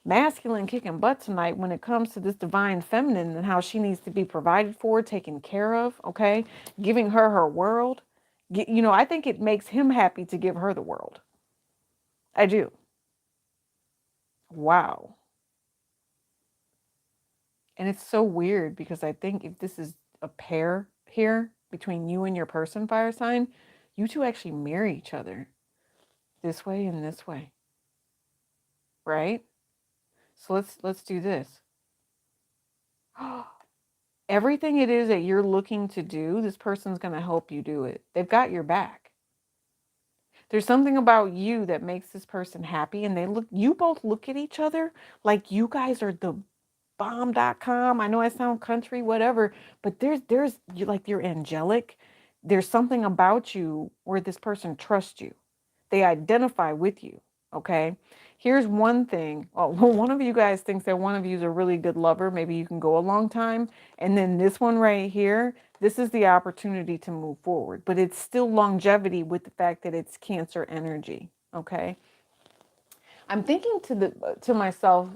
masculine kicking butt tonight when it comes to this divine feminine and how she needs to be provided for, taken care of, okay? Giving her her world. I think it makes him happy to give her the world. I do. Wow. And it's so weird because I think if this is a pair here between you and your person, fire sign, you two actually marry each other this way and this way. Right? So let's do this. Everything it is that you're looking to do, this person's going to help you do it. They've got your back. There's something about you that makes this person happy, and you both look at each other like you guys are the bomb.com. I know I sound country, whatever, but you're angelic. There's something about you where this person trusts you. They identify with you. Okay. Here's one thing. Oh, one of you guys thinks that one of you is a really good lover. Maybe you can go a long time. And then this one right here, this is the opportunity to move forward. But it's still longevity with the fact that it's Cancer energy. Okay. I'm thinking to myself,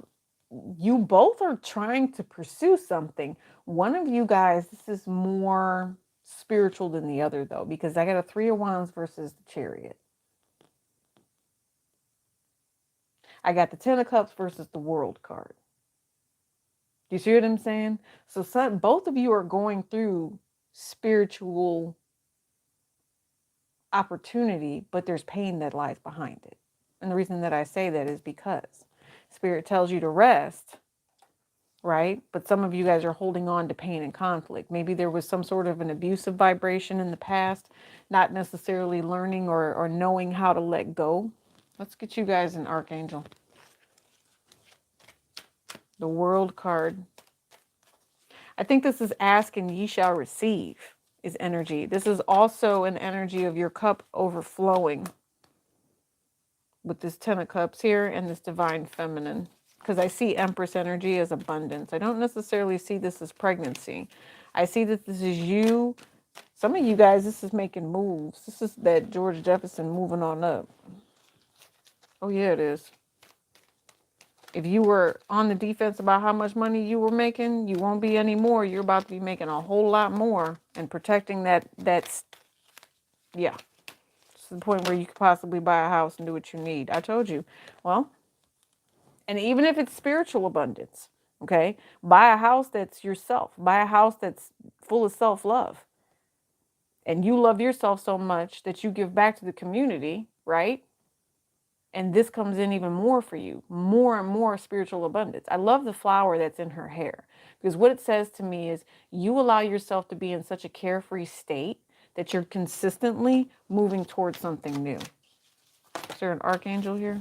you both are trying to pursue something. One of you guys, this is more spiritual than the other, though, because I got a 3 of Wands versus the Chariot. I got the 10 of Cups versus the World card. Do you see what I'm saying? So both of you are going through spiritual opportunity, but there's pain that lies behind it. And the reason that I say that is because Spirit tells you to rest, right? But some of you guys are holding on to pain and conflict. Maybe there was some sort of an abusive vibration in the past, not necessarily learning or knowing how to let go. Let's get you guys an Archangel. The World card. I think this is ask and ye shall receive is energy. This is also an energy of your cup overflowing with this 10 of Cups here and this Divine Feminine. Because I see Empress energy as abundance. I don't necessarily see this as pregnancy. I see that this is you. Some of you guys, this is making moves. This is that George Jefferson moving on up. Oh, yeah, it is. If you were on the defense about how much money you were making, you won't be anymore. You're about to be making a whole lot more and protecting that's, yeah. It's the point where you could possibly buy a house and do what you need. I told you. Well, and even if it's spiritual abundance, okay, buy a house that's yourself. Buy a house that's full of self-love. And you love yourself so much that you give back to the community, right? And this comes in even more for you, more and more spiritual abundance. I love the flower that's in her hair because what it says to me is you allow yourself to be in such a carefree state that you're consistently moving towards something new. Is there an Archangel here?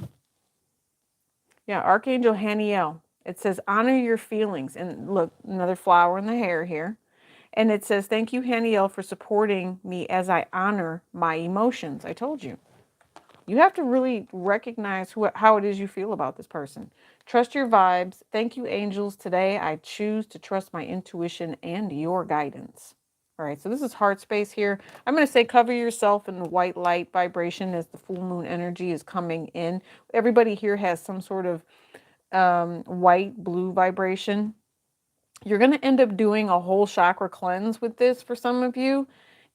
Yeah, Archangel Haniel. It says, honor your feelings. And look, another flower in the hair here. And it says, thank you, Haniel, for supporting me as I honor my emotions. I told you. You have to really recognize how it is you feel about this person. Trust your vibes. Thank you, angels. Today, I choose to trust my intuition and your guidance. All right, so this is heart space here. I'm going to say cover yourself in the white light vibration as the full moon energy is coming in. Everybody here has some sort of white, blue vibration. You're going to end up doing a whole chakra cleanse with this for some of you.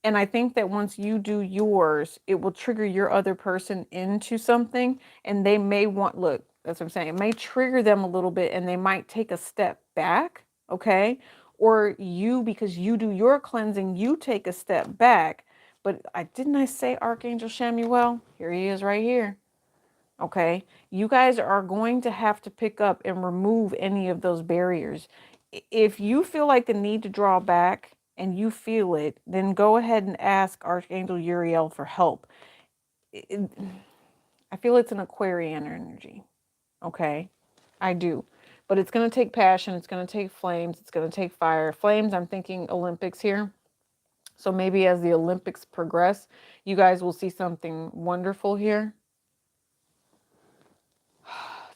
And I think that once you do yours, it will trigger your other person into something. And they may want, look, that's what I'm saying. It may trigger them a little bit and they might take a step back. Okay. Or you, because you do your cleansing, you take a step back. But didn't I say Archangel Shamuel? Here he is right here. Okay. You guys are going to have to pick up and remove any of those barriers. If you feel like the need to draw back and you feel it, then go ahead and ask Archangel Uriel for help. I feel it's an Aquarian energy. Okay. I do. But it's going to take passion. It's going to take flames. It's going to take fire. Flames, I'm thinking Olympics here. So maybe as the Olympics progress, you guys will see something wonderful here.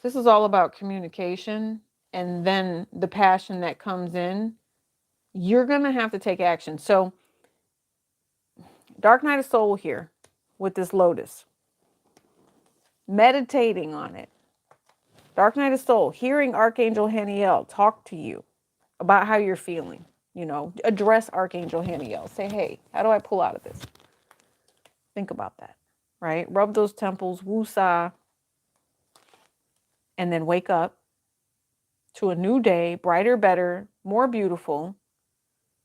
This is all about communication and then the passion that comes in. You're going to have to take action. So Dark Night of Soul here with this lotus. Meditating on it. Dark Night of Soul. Hearing Archangel Haniel talk to you about how you're feeling. You know, address Archangel Haniel. Say, hey, how do I pull out of this? Think about that, right? Rub those temples, woosah, and then wake up to a new day, brighter, better, more beautiful.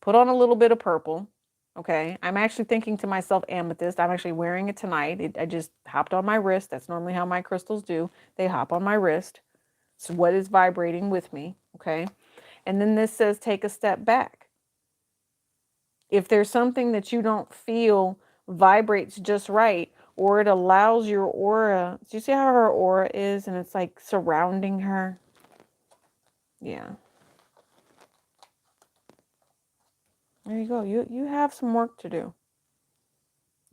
Put on a little bit of purple. Okay. I'm actually thinking to myself, amethyst. I'm actually wearing it tonight. I just hopped on my wrist. That's normally how my crystals do. They hop on my wrist. It's what is vibrating with me. Okay. And then this says, take a step back. If there's something that you don't feel vibrates just right, or it allows your aura, do you see how her aura is? And it's like surrounding her. Yeah. There you go. You have some work to do.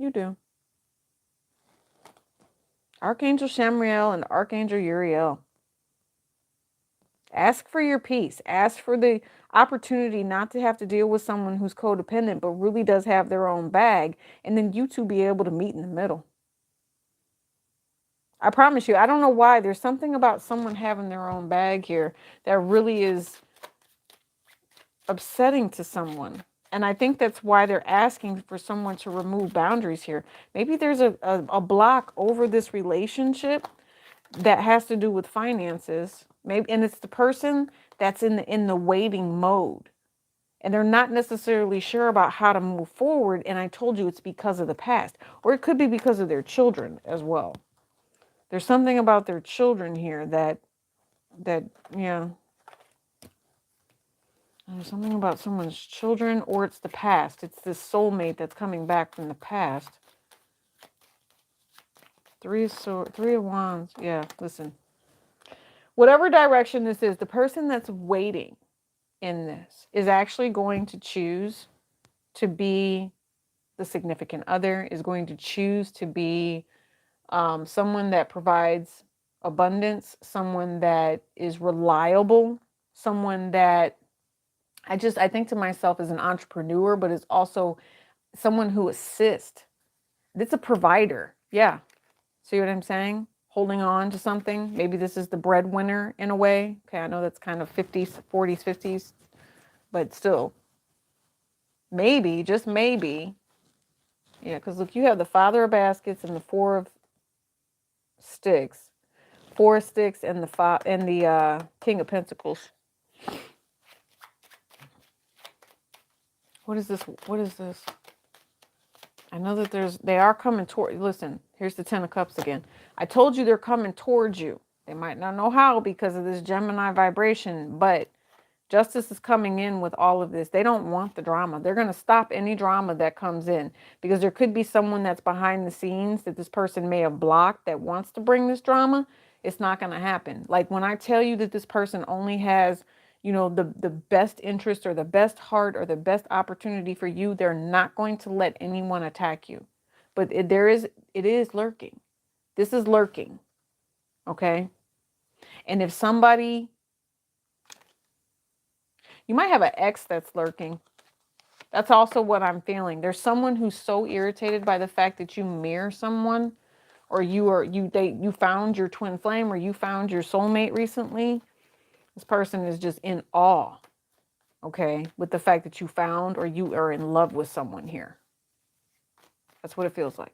You do. Archangel Shamriel and Archangel Uriel. Ask for your peace. Ask for the opportunity not to have to deal with someone who's codependent, but really does have their own bag. And then you two be able to meet in the middle. I promise you, I don't know why. There's something about someone having their own bag here that really is upsetting to someone. And I think that's why they're asking for someone to remove boundaries here. Maybe there's a block over this relationship that has to do with finances. Maybe, and it's the person that's in the waiting mode. And they're not necessarily sure about how to move forward. And I told you it's because of the past. Or it could be because of their children as well. There's something about their children here that yeah. There's something about someone's children, or it's the past. It's this soulmate that's coming back from the past. Three of Wands. Yeah, listen. Whatever direction this is, the person that's waiting in this is actually going to choose to be the significant other, is going to choose to be someone that provides abundance, someone that is reliable, someone that I think to myself as an entrepreneur, but is also someone who assists. It's a provider. Yeah. See what I'm saying? Holding on to something. Maybe this is the breadwinner in a way. Okay, I know that's kind of 50s, 40s, 50s, but still. Maybe, just maybe. Yeah, because look, you have the Father of Baskets and the Four of Sticks. Four of Sticks and the King of Pentacles. What is this? What is this? I know that they are coming toward, listen, here's the Ten of Cups again. I told you they're coming towards you. They might not know how because of this Gemini vibration, but justice is coming in with all of this. They don't want the drama. They're going to stop any drama that comes in because there could be someone that's behind the scenes that this person may have blocked that wants to bring this drama. It's not going to happen. Like when I tell you that this person only has, the best interest or the best heart or the best opportunity for you, they're not going to let anyone attack you. But it is lurking. This is lurking. Okay. And if somebody, you might have an ex that's lurking. That's also what I'm feeling. There's someone who's so irritated by the fact that you mirror someone, or you found your twin flame, or you found your soulmate recently. This person is just in awe, okay, with the fact that you found or you are in love with someone here. That's what it feels like.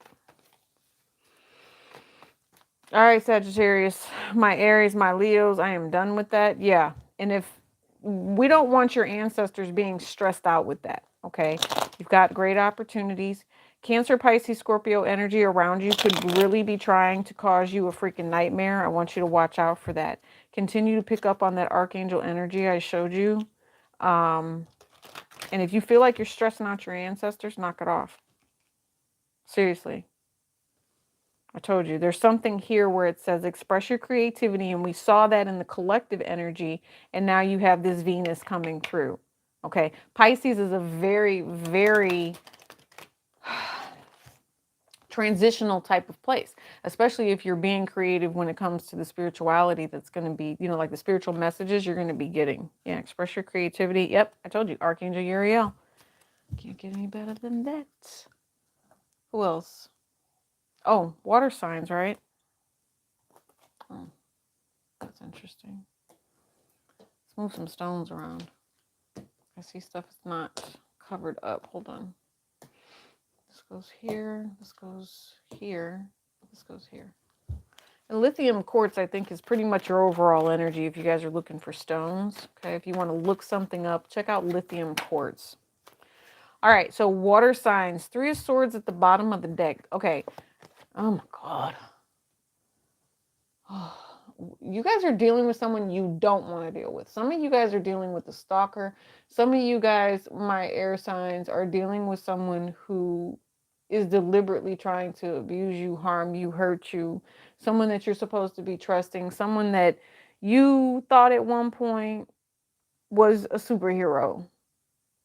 All right, Sagittarius, my Aries, my Leos, I am done with that. Yeah. And if we don't want your ancestors being stressed out with that, okay? You've got great opportunities. Cancer, Pisces, Scorpio energy around you could really be trying to cause you a freaking nightmare. I want you to watch out for that. Continue to pick up on that archangel energy I showed you. And if you feel like you're stressing out your ancestors, knock it off. Seriously. I told you, there's something here where it says express your creativity, and we saw that in the collective energy, and now you have this Venus coming through. Okay, Pisces is a very, very transitional type of place, especially if you're being creative when it comes to the spirituality that's going to be, like the spiritual messages you're going to be getting. Yeah, express your creativity. Yep, I told you, Archangel Uriel. Can't get any better than that. Who else? Oh, water signs, right? Oh, that's interesting. Let's move some stones around. I see stuff is not covered up. Hold on. This goes here. This goes here. This goes here. And lithium quartz, I think, is pretty much your overall energy if you guys are looking for stones. Okay, if you want to look something up, check out lithium quartz. All right, so water signs. Three of Swords at the bottom of the deck. Okay. Oh, my God. You guys are dealing with someone you don't want to deal with. Some of you guys are dealing with a stalker. Some of you guys, my air signs, are dealing with someone who is deliberately trying to abuse you, harm you, hurt you. Someone that you're supposed to be trusting. Someone that you thought at one point was a superhero.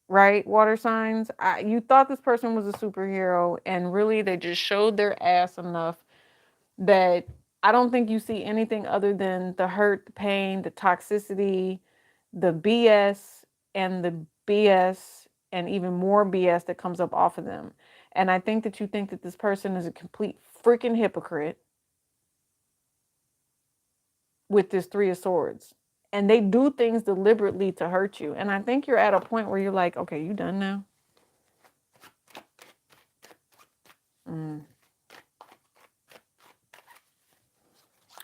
right? Water signs. You thought this person was a superhero, and really they just showed their ass enough that I don't think you see anything other than the hurt, the pain, the toxicity, the BS, and the BS, and even more BS that comes up off of them. And I think that you think that this person is a complete freaking hypocrite with this Three of Swords. And they do things deliberately to hurt you. And I think you're at a point where you're like, okay, you done now?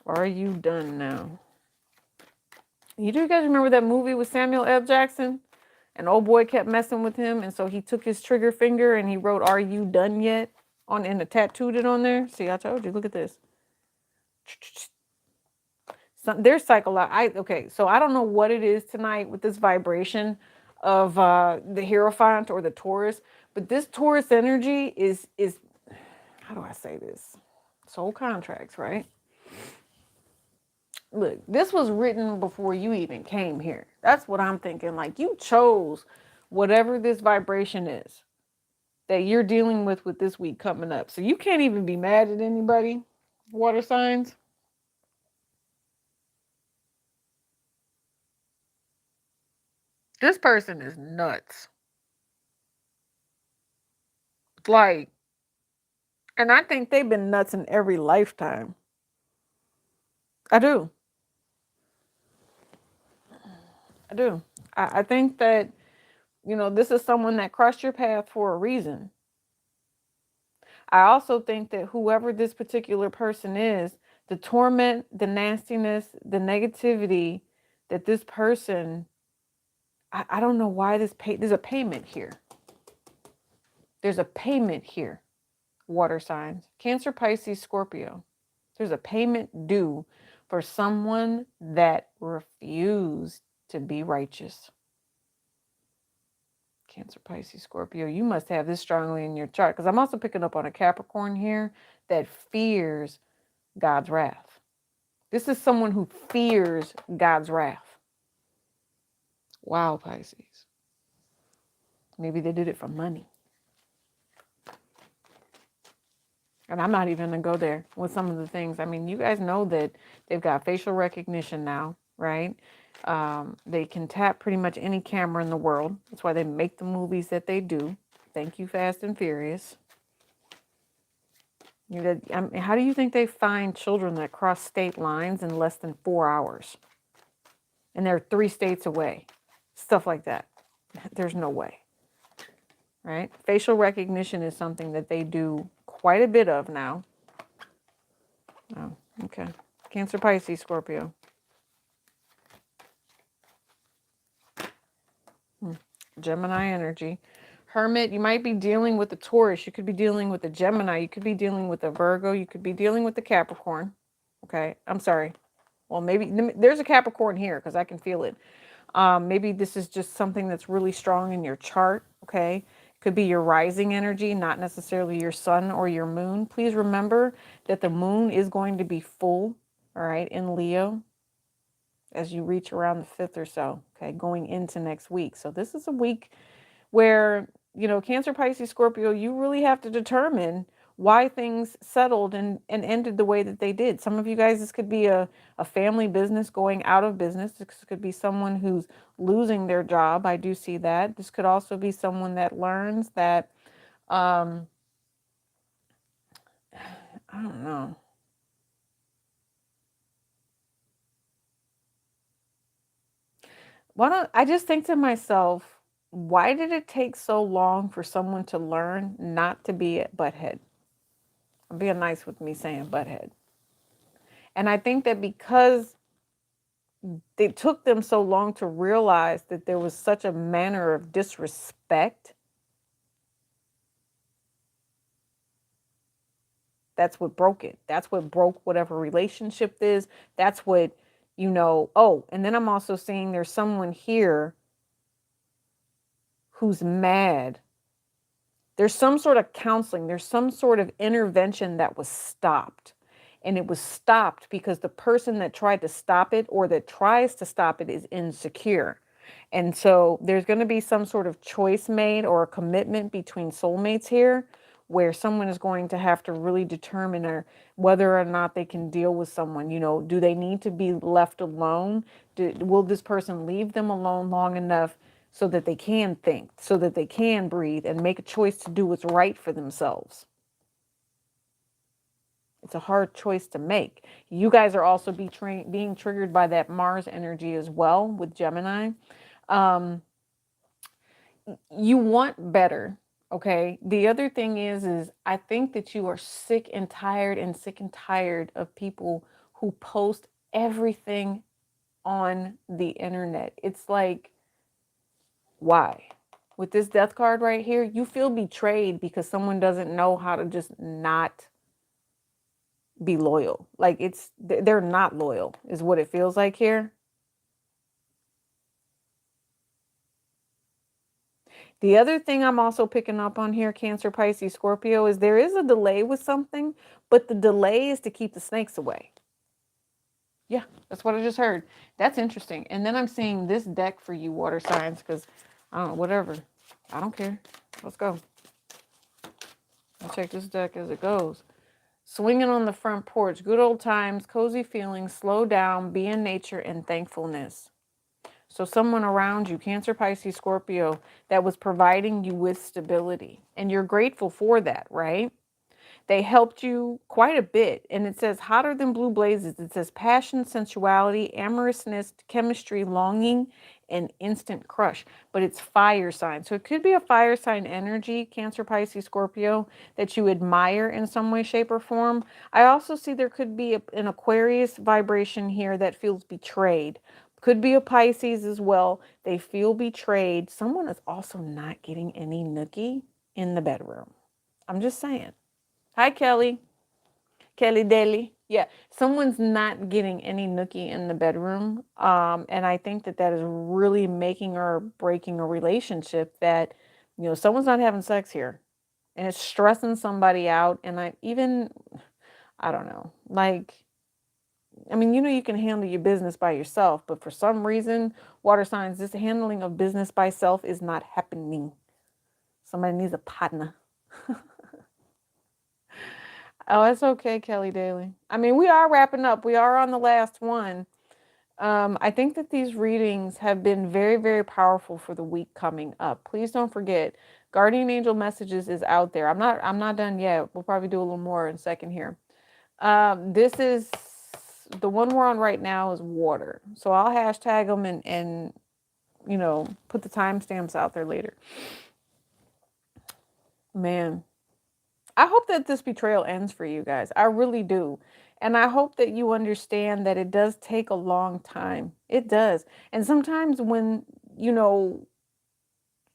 Are you done now? You do guys remember that movie with Samuel L. Jackson? And old boy kept messing with him, and so he took his trigger finger and he wrote, "Are you done yet?" on and tattooed it on there. See, I told you. Look at this. There's okay, so I don't know what it is tonight with this vibration of the Hierophant or the Taurus, but this Taurus energy is how do I say this? Soul contracts, right? Look, this was written before you even came here. That's what I'm thinking. Like, you chose whatever this vibration is that you're dealing with this week coming up. So you can't even be mad at anybody, water signs. This person is nuts. Like, and I think they've been nuts in every lifetime. I do. I do. I think that, this is someone that crossed your path for a reason. I also think that whoever this particular person is, the torment, the nastiness, the negativity that this person, I don't know why there's a payment here. There's a payment here, water signs. Cancer, Pisces, Scorpio. There's a payment due for someone that refused to be righteous. Cancer, Pisces, Scorpio. You must have this strongly in your chart, because I'm also picking up on a Capricorn here that fears God's wrath. This is someone who fears God's wrath. Wow, Pisces. Maybe they did it for money. And I'm not even going to go there with some of the things. I mean, you guys know that they've got facial recognition now, right? They can tap pretty much any camera in the world. That's why they make the movies that they do. Thank you, Fast and Furious. How do you think they find children that cross state lines in less than 4 hours? And they're 3 states away. Stuff like that. There's no way. Right? Facial recognition is something that they do quite a bit of now. Oh, okay. Cancer, Pisces, Scorpio. Gemini energy. Hermit, you might be dealing with the Taurus. You could be dealing with the Gemini. You could be dealing with the Virgo. You could be dealing with the Capricorn. Okay. I'm sorry. Well, maybe there's a Capricorn here because I can feel it. Maybe this is just something that's really strong in your chart. Okay. Could be your rising energy, not necessarily your sun or your moon. Please remember that the moon is going to be full, all right, in Leo as you reach around the 5th or so, okay, going into next week. So this is a week where, Cancer, Pisces, Scorpio, you really have to determine why things settled and ended the way that they did. Some of you guys, this could be a family business going out of business. This could be someone who's losing their job. I do see that. This could also be someone that learns that, I don't know. I just think to myself, why did it take so long for someone to learn not to be a butthead? I'm being nice with me saying butthead. And I think that because it took them so long to realize that there was such a manner of disrespect, that's what broke it. That's what broke whatever relationship is. That's what, oh, and then I'm also seeing there's someone here who's mad. There's some sort of counseling, there's some sort of intervention that was stopped. And it was stopped because the person that tried to stop it or that tries to stop it is insecure. And so there's going to be some sort of choice made or a commitment between soulmates here where someone is going to have to really determine whether or not they can deal with someone. Do they need to be left alone? Will this person leave them alone long enough so that they can think, so that they can breathe and make a choice to do what's right for themselves? It's a hard choice to make. You guys are also being triggered by that Mars energy as well with Gemini. Um, you want better. Okay. The other thing is I think that you are sick and tired of people who post everything on the internet. It's like, why? With this death card right here, you feel betrayed because someone doesn't know how to just not be loyal. Like they're not loyal is what it feels like here. The other thing I'm also picking up on here, Cancer, Pisces, Scorpio, is there is a delay with something, but the delay is to keep the snakes away. Yeah, that's what I just heard. That's interesting. And then I'm seeing this deck for you, water signs, because I don't know, whatever. I don't care. Let's go. I'll check this deck as it goes. Swinging on the front porch, good old times, cozy feelings, slow down, be in nature, and thankfulness. So someone around you, Cancer, Pisces, Scorpio, that was providing you with stability. And you're grateful for that, right? They helped you quite a bit. And it says hotter than blue blazes. It says passion, sensuality, amorousness, chemistry, longing, and instant crush. But it's fire sign. So it could be a fire sign energy, Cancer, Pisces, Scorpio, that you admire in some way, shape, or form. I also see there could be an Aquarius vibration here that feels betrayed. Could be a Pisces as well. They feel betrayed. Someone is also not getting any nookie in the bedroom. I'm just saying. Hi, Kelly. Kelly Daly. Yeah, someone's not getting any nookie in the bedroom. And I think that is really making or breaking a relationship that, someone's not having sex here. And it's stressing somebody out. And I don't know, like, I mean, you can handle your business by yourself, but for some reason, water signs, this handling of business by self is not happening. Somebody needs a partner. Oh, it's okay, Kelly Daly. I mean, we are wrapping up. We are on the last one. I think that these readings have been very, very powerful for the week coming up. Please don't forget, Guardian Angel Messages is out there. I'm not done yet. We'll probably do a little more in a second here. This is the one we're on right now is water. So I'll hashtag them and put the timestamps out there later. Man, I hope that this betrayal ends for you guys. I really do. And I hope that you understand that it does take a long time. It does. And sometimes when,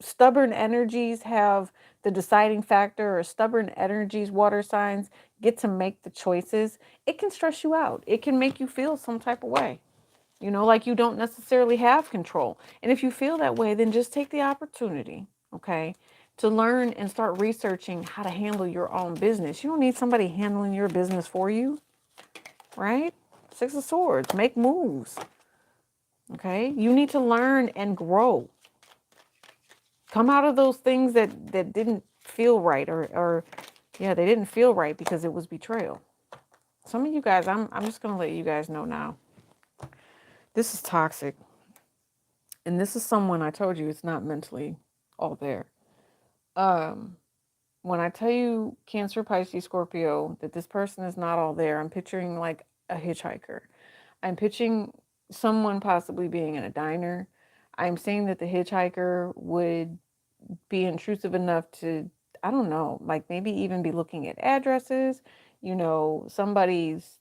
stubborn energies have the deciding factor, or stubborn energies, water signs, get to make the choices, it can stress you out. It can make you feel some type of way, like you don't necessarily have control. And if you feel that way, then just take the opportunity, okay, to learn and start researching how to handle your own business. You don't need somebody handling your business for you, right? Six of Swords, make moves, okay? You need to learn and grow. Come out of those things that didn't feel right, or yeah, they didn't feel right because it was betrayal. Some of you guys, I'm just going to let you guys know now. This is toxic. And this is someone, I told you, it's not mentally all there. When I tell you Cancer, Pisces, Scorpio, that this person is not all there, I'm picturing like a hitchhiker. I'm pitching someone possibly being in a diner. I'm saying that the hitchhiker would be intrusive enough to, I don't know, like maybe even be looking at addresses. Somebody's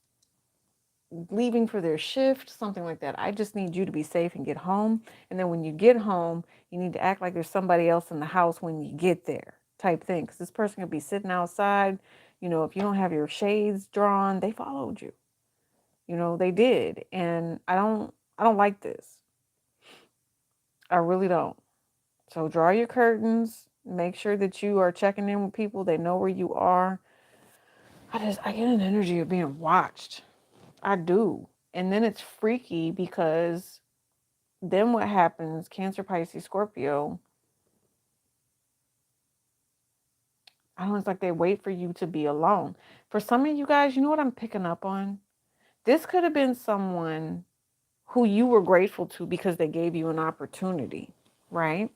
leaving for their shift, something like that. I just need you to be safe and get home. And then when you get home, you need to act like there's somebody else in the house when you get there, type thing. Because this person could be sitting outside. If you don't have your shades drawn, they followed you. They did. And I don't like this. I really don't. So draw your curtains. Make sure that you are checking in with people. They know where you are. I get an energy of being watched. I do. And then it's freaky because then what happens, Cancer, Pisces, Scorpio, I don't know, it's like they wait for you to be alone. For some of you guys, you know what I'm picking up on? This could have been someone who you were grateful to because they gave you an opportunity, right?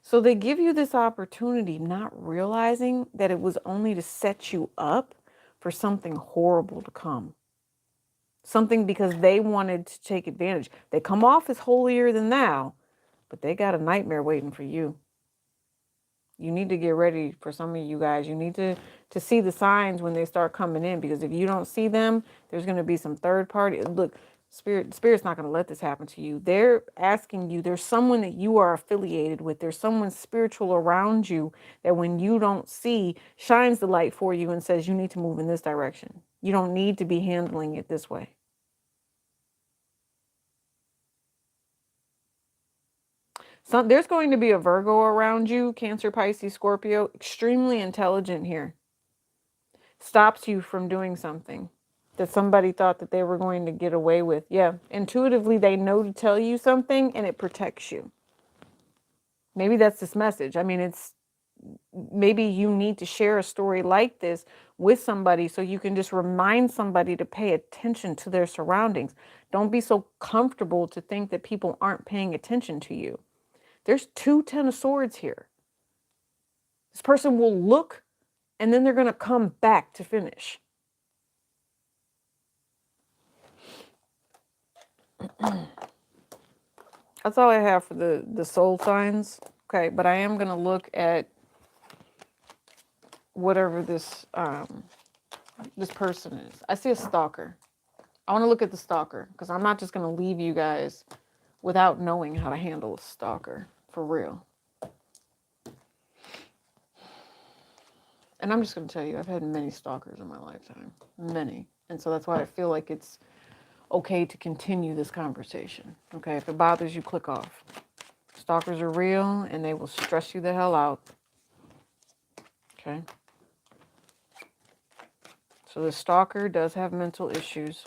So they give you this opportunity, not realizing that it was only to set you up for something horrible to come. Something because they wanted to take advantage. They come off as holier than thou, but they got a nightmare waiting for you. You need to get ready for some of you guys. You need to see the signs when they start coming in, because if you don't see them, there's going to be some third party. Look, spirit's not going to let this happen to you. They're asking you, there's someone that you are affiliated with. There's someone spiritual around you that when you don't see, shines the light for you and says you need to move in this direction. You don't need to be handling it this way. So there's going to be a Virgo around you, Cancer, Pisces, Scorpio, extremely intelligent here. Stops you from doing something that somebody thought that they were going to get away with. Yeah, intuitively they know to tell you something and it protects you. Maybe that's this message. I mean, it's maybe you need to share a story like this with somebody so you can just remind somebody to pay attention to their surroundings. Don't be so comfortable to think that people aren't paying attention to you. There's 2 Ten of Swords here. This person will look and then they're going to come back to finish. That's all I have for the soul signs. Okay, but I am going to look at whatever this person is. I see a stalker. I want to look at the stalker because I'm not just going to leave you guys without knowing how to handle a stalker for real. And I'm just going to tell you, I've had many stalkers in my lifetime. Many. And so that's why I feel like it's okay to continue this conversation. Okay, if it bothers you, click off. Stalkers are real and they will stress you the hell out. Okay. So the stalker does have mental issues.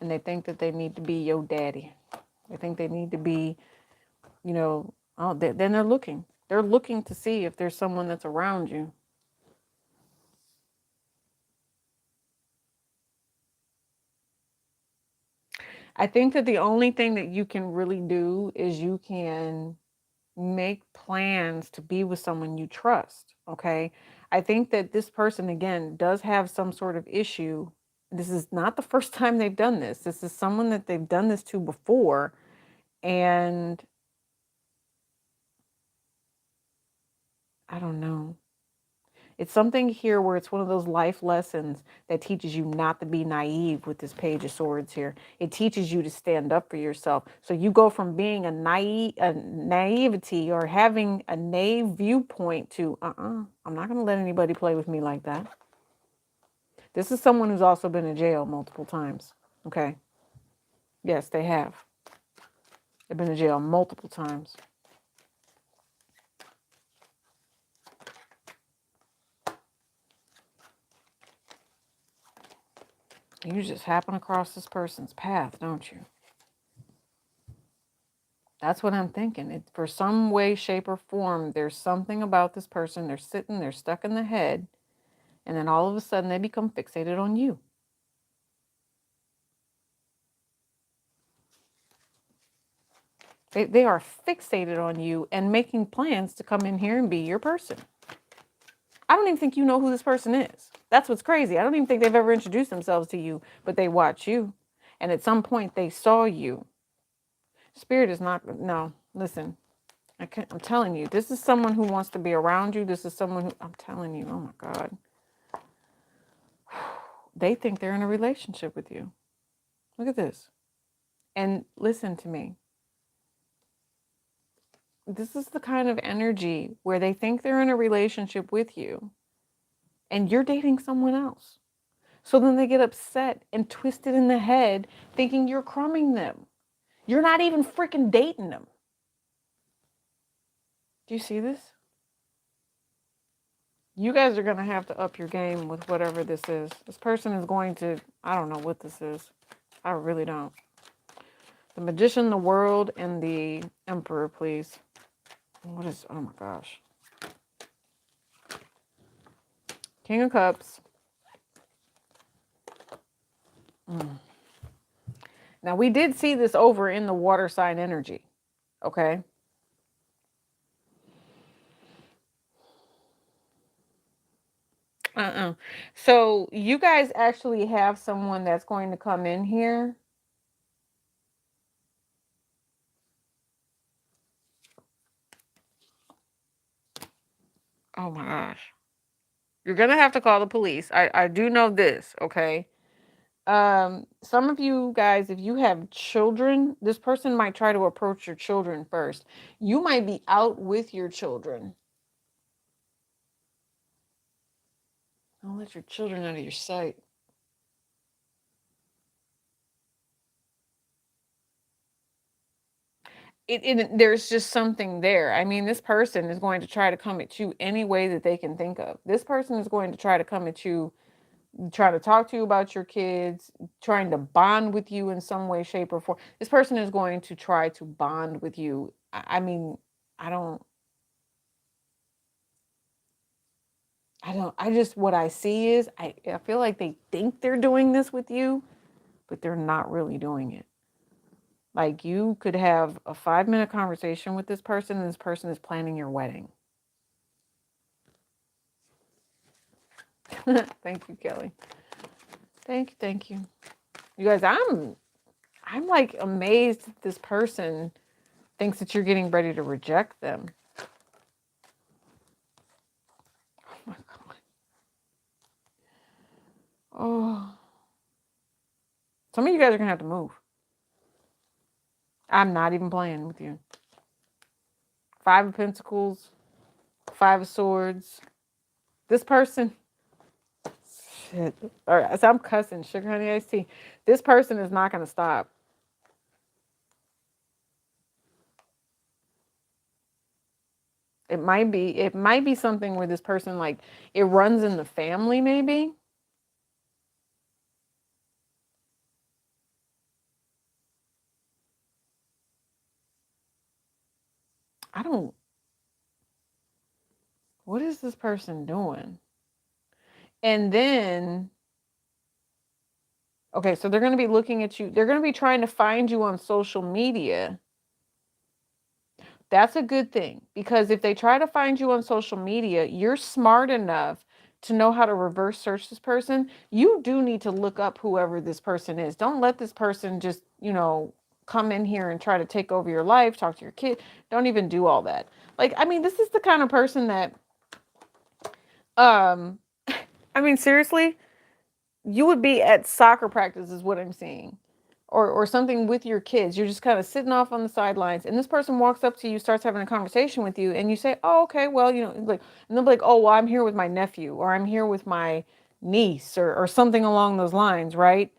And they think that they need to be your daddy. They think they need to be, you know, then they're looking. They're looking to see if there's someone that's around you. I think that the only thing that you can really do is you can make plans to be with someone you trust. Okay. I think that this person, again, does have some sort of issue. This is not the first time they've done this. This is someone that they've done this to before. And I don't know. It's something here where it's one of those life lessons that teaches you not to be naive with this Page of Swords here. It teaches you to stand up for yourself. So you go from being a naivety or having a naive viewpoint to, I'm not going to let anybody play with me like that. This is someone who's also been in jail multiple times. Okay. Yes, they have. They've been in jail multiple times. You just happen across this person's path, don't you? That's what I'm thinking. For some way, shape, or form, there's something about this person. They're stuck in the head, and then all of a sudden they become fixated on you. They are fixated on you and making plans to come in here and be your person. I don't even think you know who this person is. That's what's crazy. I don't even think they've ever introduced themselves to you, but they watch you. And at some point they saw you. Spirit is not, no, listen, I'm telling you, this is someone who wants to be around you. This is someone who, I'm telling you, oh my God. They think they're in a relationship with you. Look at this. And listen to me. This is the kind of energy where they think they're in a relationship with you and you're dating someone else. So then they get upset and twisted in the head thinking you're crumbing them. You're not even freaking dating them. Do you see this? You guys are going to have to up your game with whatever this is. This person is going to, I don't know what this is. I really don't. The Magician, the World, and the Emperor, please. What is, oh my gosh. King of Cups. Now, we did see this over in the water sign energy, okay? So you guys actually have someone that's going to come in here. Oh my gosh. You're going to have to call the police. I do know this, okay? Some of you guys, if you have children, this person might try to approach your children first. You might be out with your children. Don't let your children out of your sight. There's just something there. I mean, this person is going to try to come at you any way that they can think of. This person is going to try to come at you, trying to talk to you about your kids, trying to bond with you in some way, shape, or form. This person is going to try to bond with you. I mean, I don't, I just, what I see is, I feel like they think they're doing this with you, but they're not really doing it. Like, you could have a 5-minute conversation with this person, and this person is planning your wedding. Thank you, Kelly. Thank you. You guys, I'm like amazed that this person thinks that you're getting ready to reject them. Oh my God. Oh. Some of you guys are gonna have to move. I'm not even playing with you. 5 of Pentacles, 5 of Swords. This person, shit. All right, so I'm cussing, sugar honey iced tea. This person is not gonna stop. It might be something where this person, like, it runs in the family, maybe. I don't, what is this person doing? And then, okay, so they're going to be looking at you. They're going to be trying to find you on social media. That's a good thing, because if they try to find you on social media, you're smart enough to know how to reverse search this person. You do need to look up whoever this person is. Don't let this person just, come in here and try to take over your life, talk to your kid. Don't even do all that. Like, I mean, this is the kind of person that, I mean, seriously, you would be at soccer practice is what I'm seeing. Or something with your kids. You're just kind of sitting off on the sidelines, and this person walks up to you, starts having a conversation with you, and you say, "Oh, okay, well, like," and they'll be like, "Oh, well, I'm here with my nephew, or I'm here with my niece, or something along those lines," right?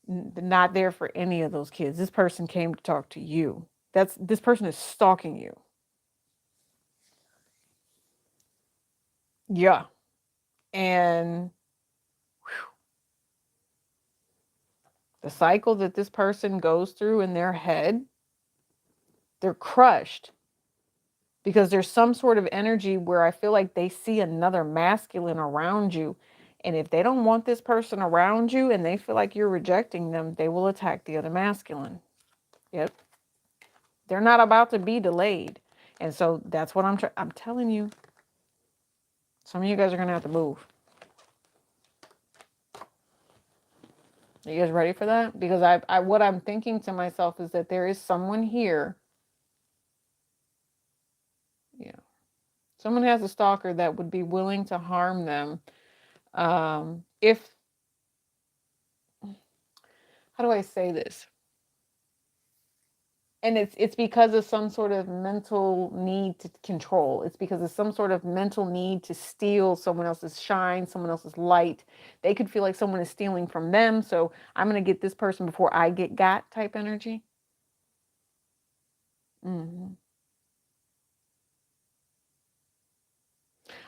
Not there for any of those kids. This person came to talk to you. This person is stalking you. Yeah. And the cycle that this person goes through in their head, they're crushed because there's some sort of energy where I feel like they see another masculine around you. And if they don't want this person around you and they feel like you're rejecting them, they will attack the other masculine. Yep. They're not about to be delayed. And so that's what I'm telling you. Some of you guys are going to have to move. Are you guys ready for that? Because what I'm thinking to myself is that there is someone here. Yeah. Someone has a stalker that would be willing to harm them. If, how do I say this? And it's because of some sort of mental need to control. It's because of some sort of mental need to steal someone else's shine, someone else's light. They could feel like someone is stealing from them. So I'm going to get this person before I get got type energy. Mm-hmm.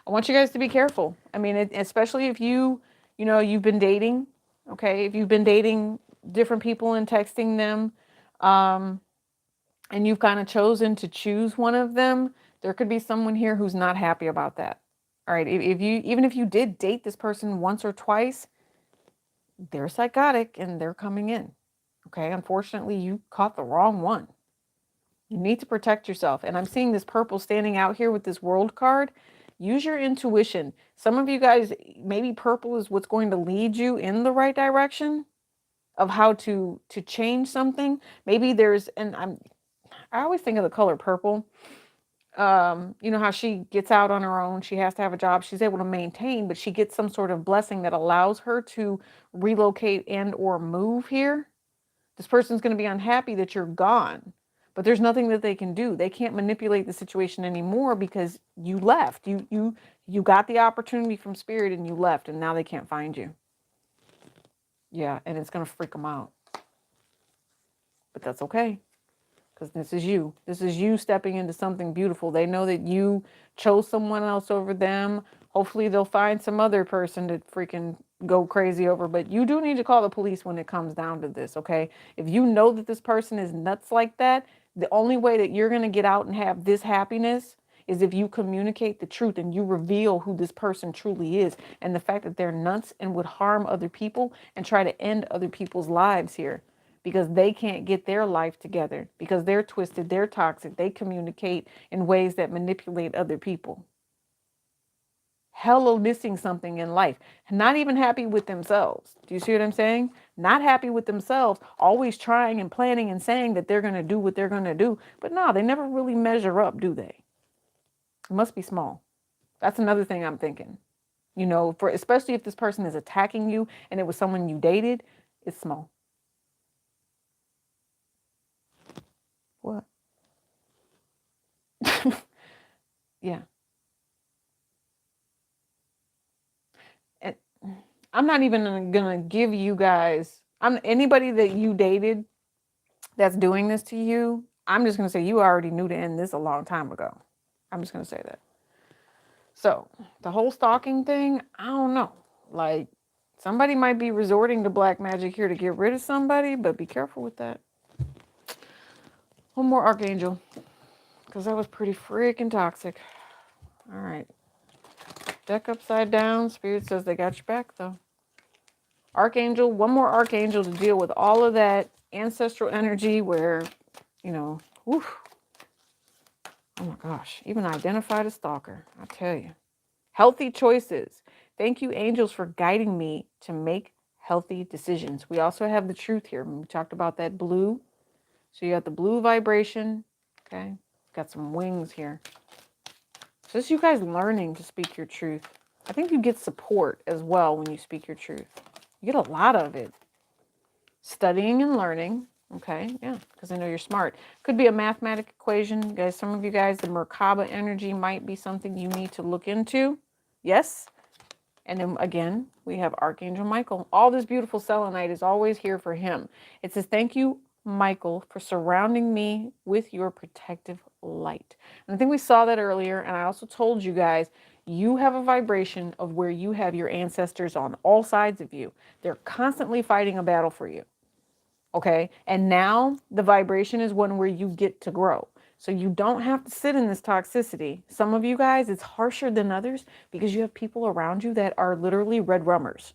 I want you guys to be careful. I mean, especially if you've been dating, okay? If you've been dating different people and texting them, and you've kind of chosen to choose one of them, there could be someone here who's not happy about that. All right. If you, even if you did date this person once or twice, they're psychotic and they're coming in. Okay. Unfortunately, you caught the wrong one. You need to protect yourself. And I'm seeing this purple standing out here with this world card. Use your intuition. Some of you guys, maybe purple is what's going to lead you in the right direction of how to change something. Maybe there's, and I always think of the color purple. You know how she gets out on her own, she has to have a job, she's able to maintain, but she gets some sort of blessing that allows her to relocate and or move here. This person's going to be unhappy that you're gone, but there's nothing that they can do. They can't manipulate the situation anymore because you left. You got the opportunity from spirit and you left, and now they can't find you. Yeah, and it's going to freak them out. But that's okay. Because this is you. This is you stepping into something beautiful. They know that you chose someone else over them. Hopefully they'll find some other person to freaking go crazy over. But you do need to call the police when it comes down to this, okay? If you know that this person is nuts like that, the only way that you're going to get out and have this happiness is if you communicate the truth and you reveal who this person truly is. And the fact that they're nuts and would harm other people and try to end other people's lives here, because they can't get their life together, because they're twisted, they're toxic, they communicate in ways that manipulate other people. Hella missing something in life, not even happy with themselves. Do you see what I'm saying? Not happy with themselves, always trying and planning and saying that they're going to do what they're going to do. But no, they never really measure up, do they? It must be small. That's another thing I'm thinking. You know, for especially if this person is attacking you and it was someone you dated, it's small. What? Yeah. And I'm not even gonna give you guys, I'm anybody that you dated that's doing this to you, I'm just gonna say you already knew to end this a long time ago. I'm just gonna say that. So the whole stalking thing, I don't know. Like, somebody might be resorting to black magic here to get rid of somebody, but be careful with that. One more archangel, because that was pretty freaking toxic. All right. Deck upside down. Spirit says they got your back, though. Archangel, one more archangel to deal with all of that ancestral energy where, you know, oof. Oh my gosh, even identified a stalker, I tell you. Healthy choices. Thank you, angels, for guiding me to make healthy decisions. We also have the truth here. We talked about that blue. So you got the blue vibration. Okay. Got some wings here. So this is you guys learning to speak your truth. I think you get support as well when you speak your truth. You get a lot of it. Studying and learning. Okay, yeah, because I know you're smart. Could be a mathematic equation. Guys, some of you guys, the Merkaba energy might be something you need to look into. Yes. And then again, we have Archangel Michael. All this beautiful selenite is always here for him. It says, thank you, Michael, for surrounding me with your protective light. And I think we saw that earlier. And I also told you guys, you have a vibration of where you have your ancestors on all sides of you. They're constantly fighting a battle for you. Okay. And now the vibration is one where you get to grow. So you don't have to sit in this toxicity. Some of you guys, it's harsher than others because you have people around you that are literally red rummers.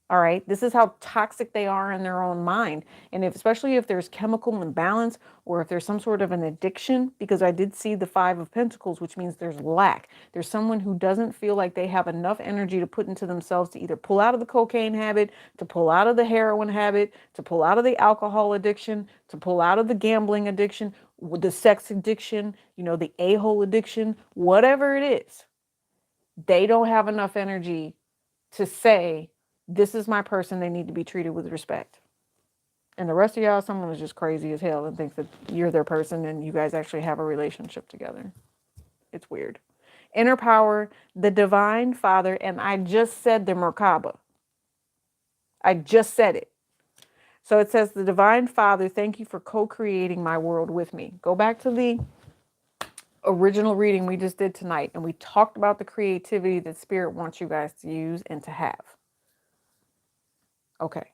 All right. This is how toxic they are in their own mind. And if, especially if there's chemical imbalance or if there's some sort of an addiction, because I did see the 5 of Pentacles, which means there's lack. There's someone who doesn't feel like they have enough energy to put into themselves to either pull out of the cocaine habit, to pull out of the heroin habit, to pull out of the alcohol addiction, to pull out of the gambling addiction, the sex addiction, you know, the a-hole addiction, whatever it is. They don't have enough energy to say, this is my person, they need to be treated with respect. And the rest of y'all, someone is just crazy as hell and thinks that you're their person and you guys actually have a relationship together. It's weird. Inner power, the divine father, and I just said the Merkaba. I just said it. So it says, the divine father, thank you for co-creating my world with me. Go back to the original reading we just did tonight, and we talked about the creativity that spirit wants you guys to use and to have. Okay.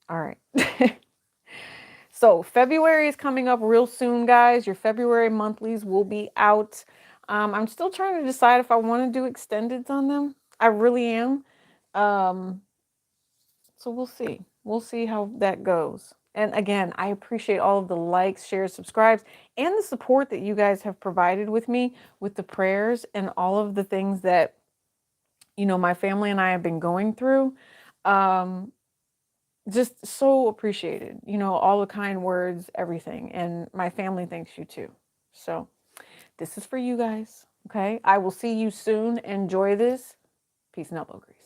All right. So February is coming up real soon, guys. Your February monthlies will be out. I'm still trying to decide if I want to do extendeds on them. I really am. Um, so we'll see. We'll see how that goes. And again, I appreciate all of the likes, shares, subscribes, and the support that you guys have provided with me with the prayers and all of the things that, you know, my family and I have been going through. Um, just so appreciated, you know, all the kind words, everything. And my family thanks you too. So this is for you guys. Okay. I will see you soon. Enjoy this. Peace and elbow grease.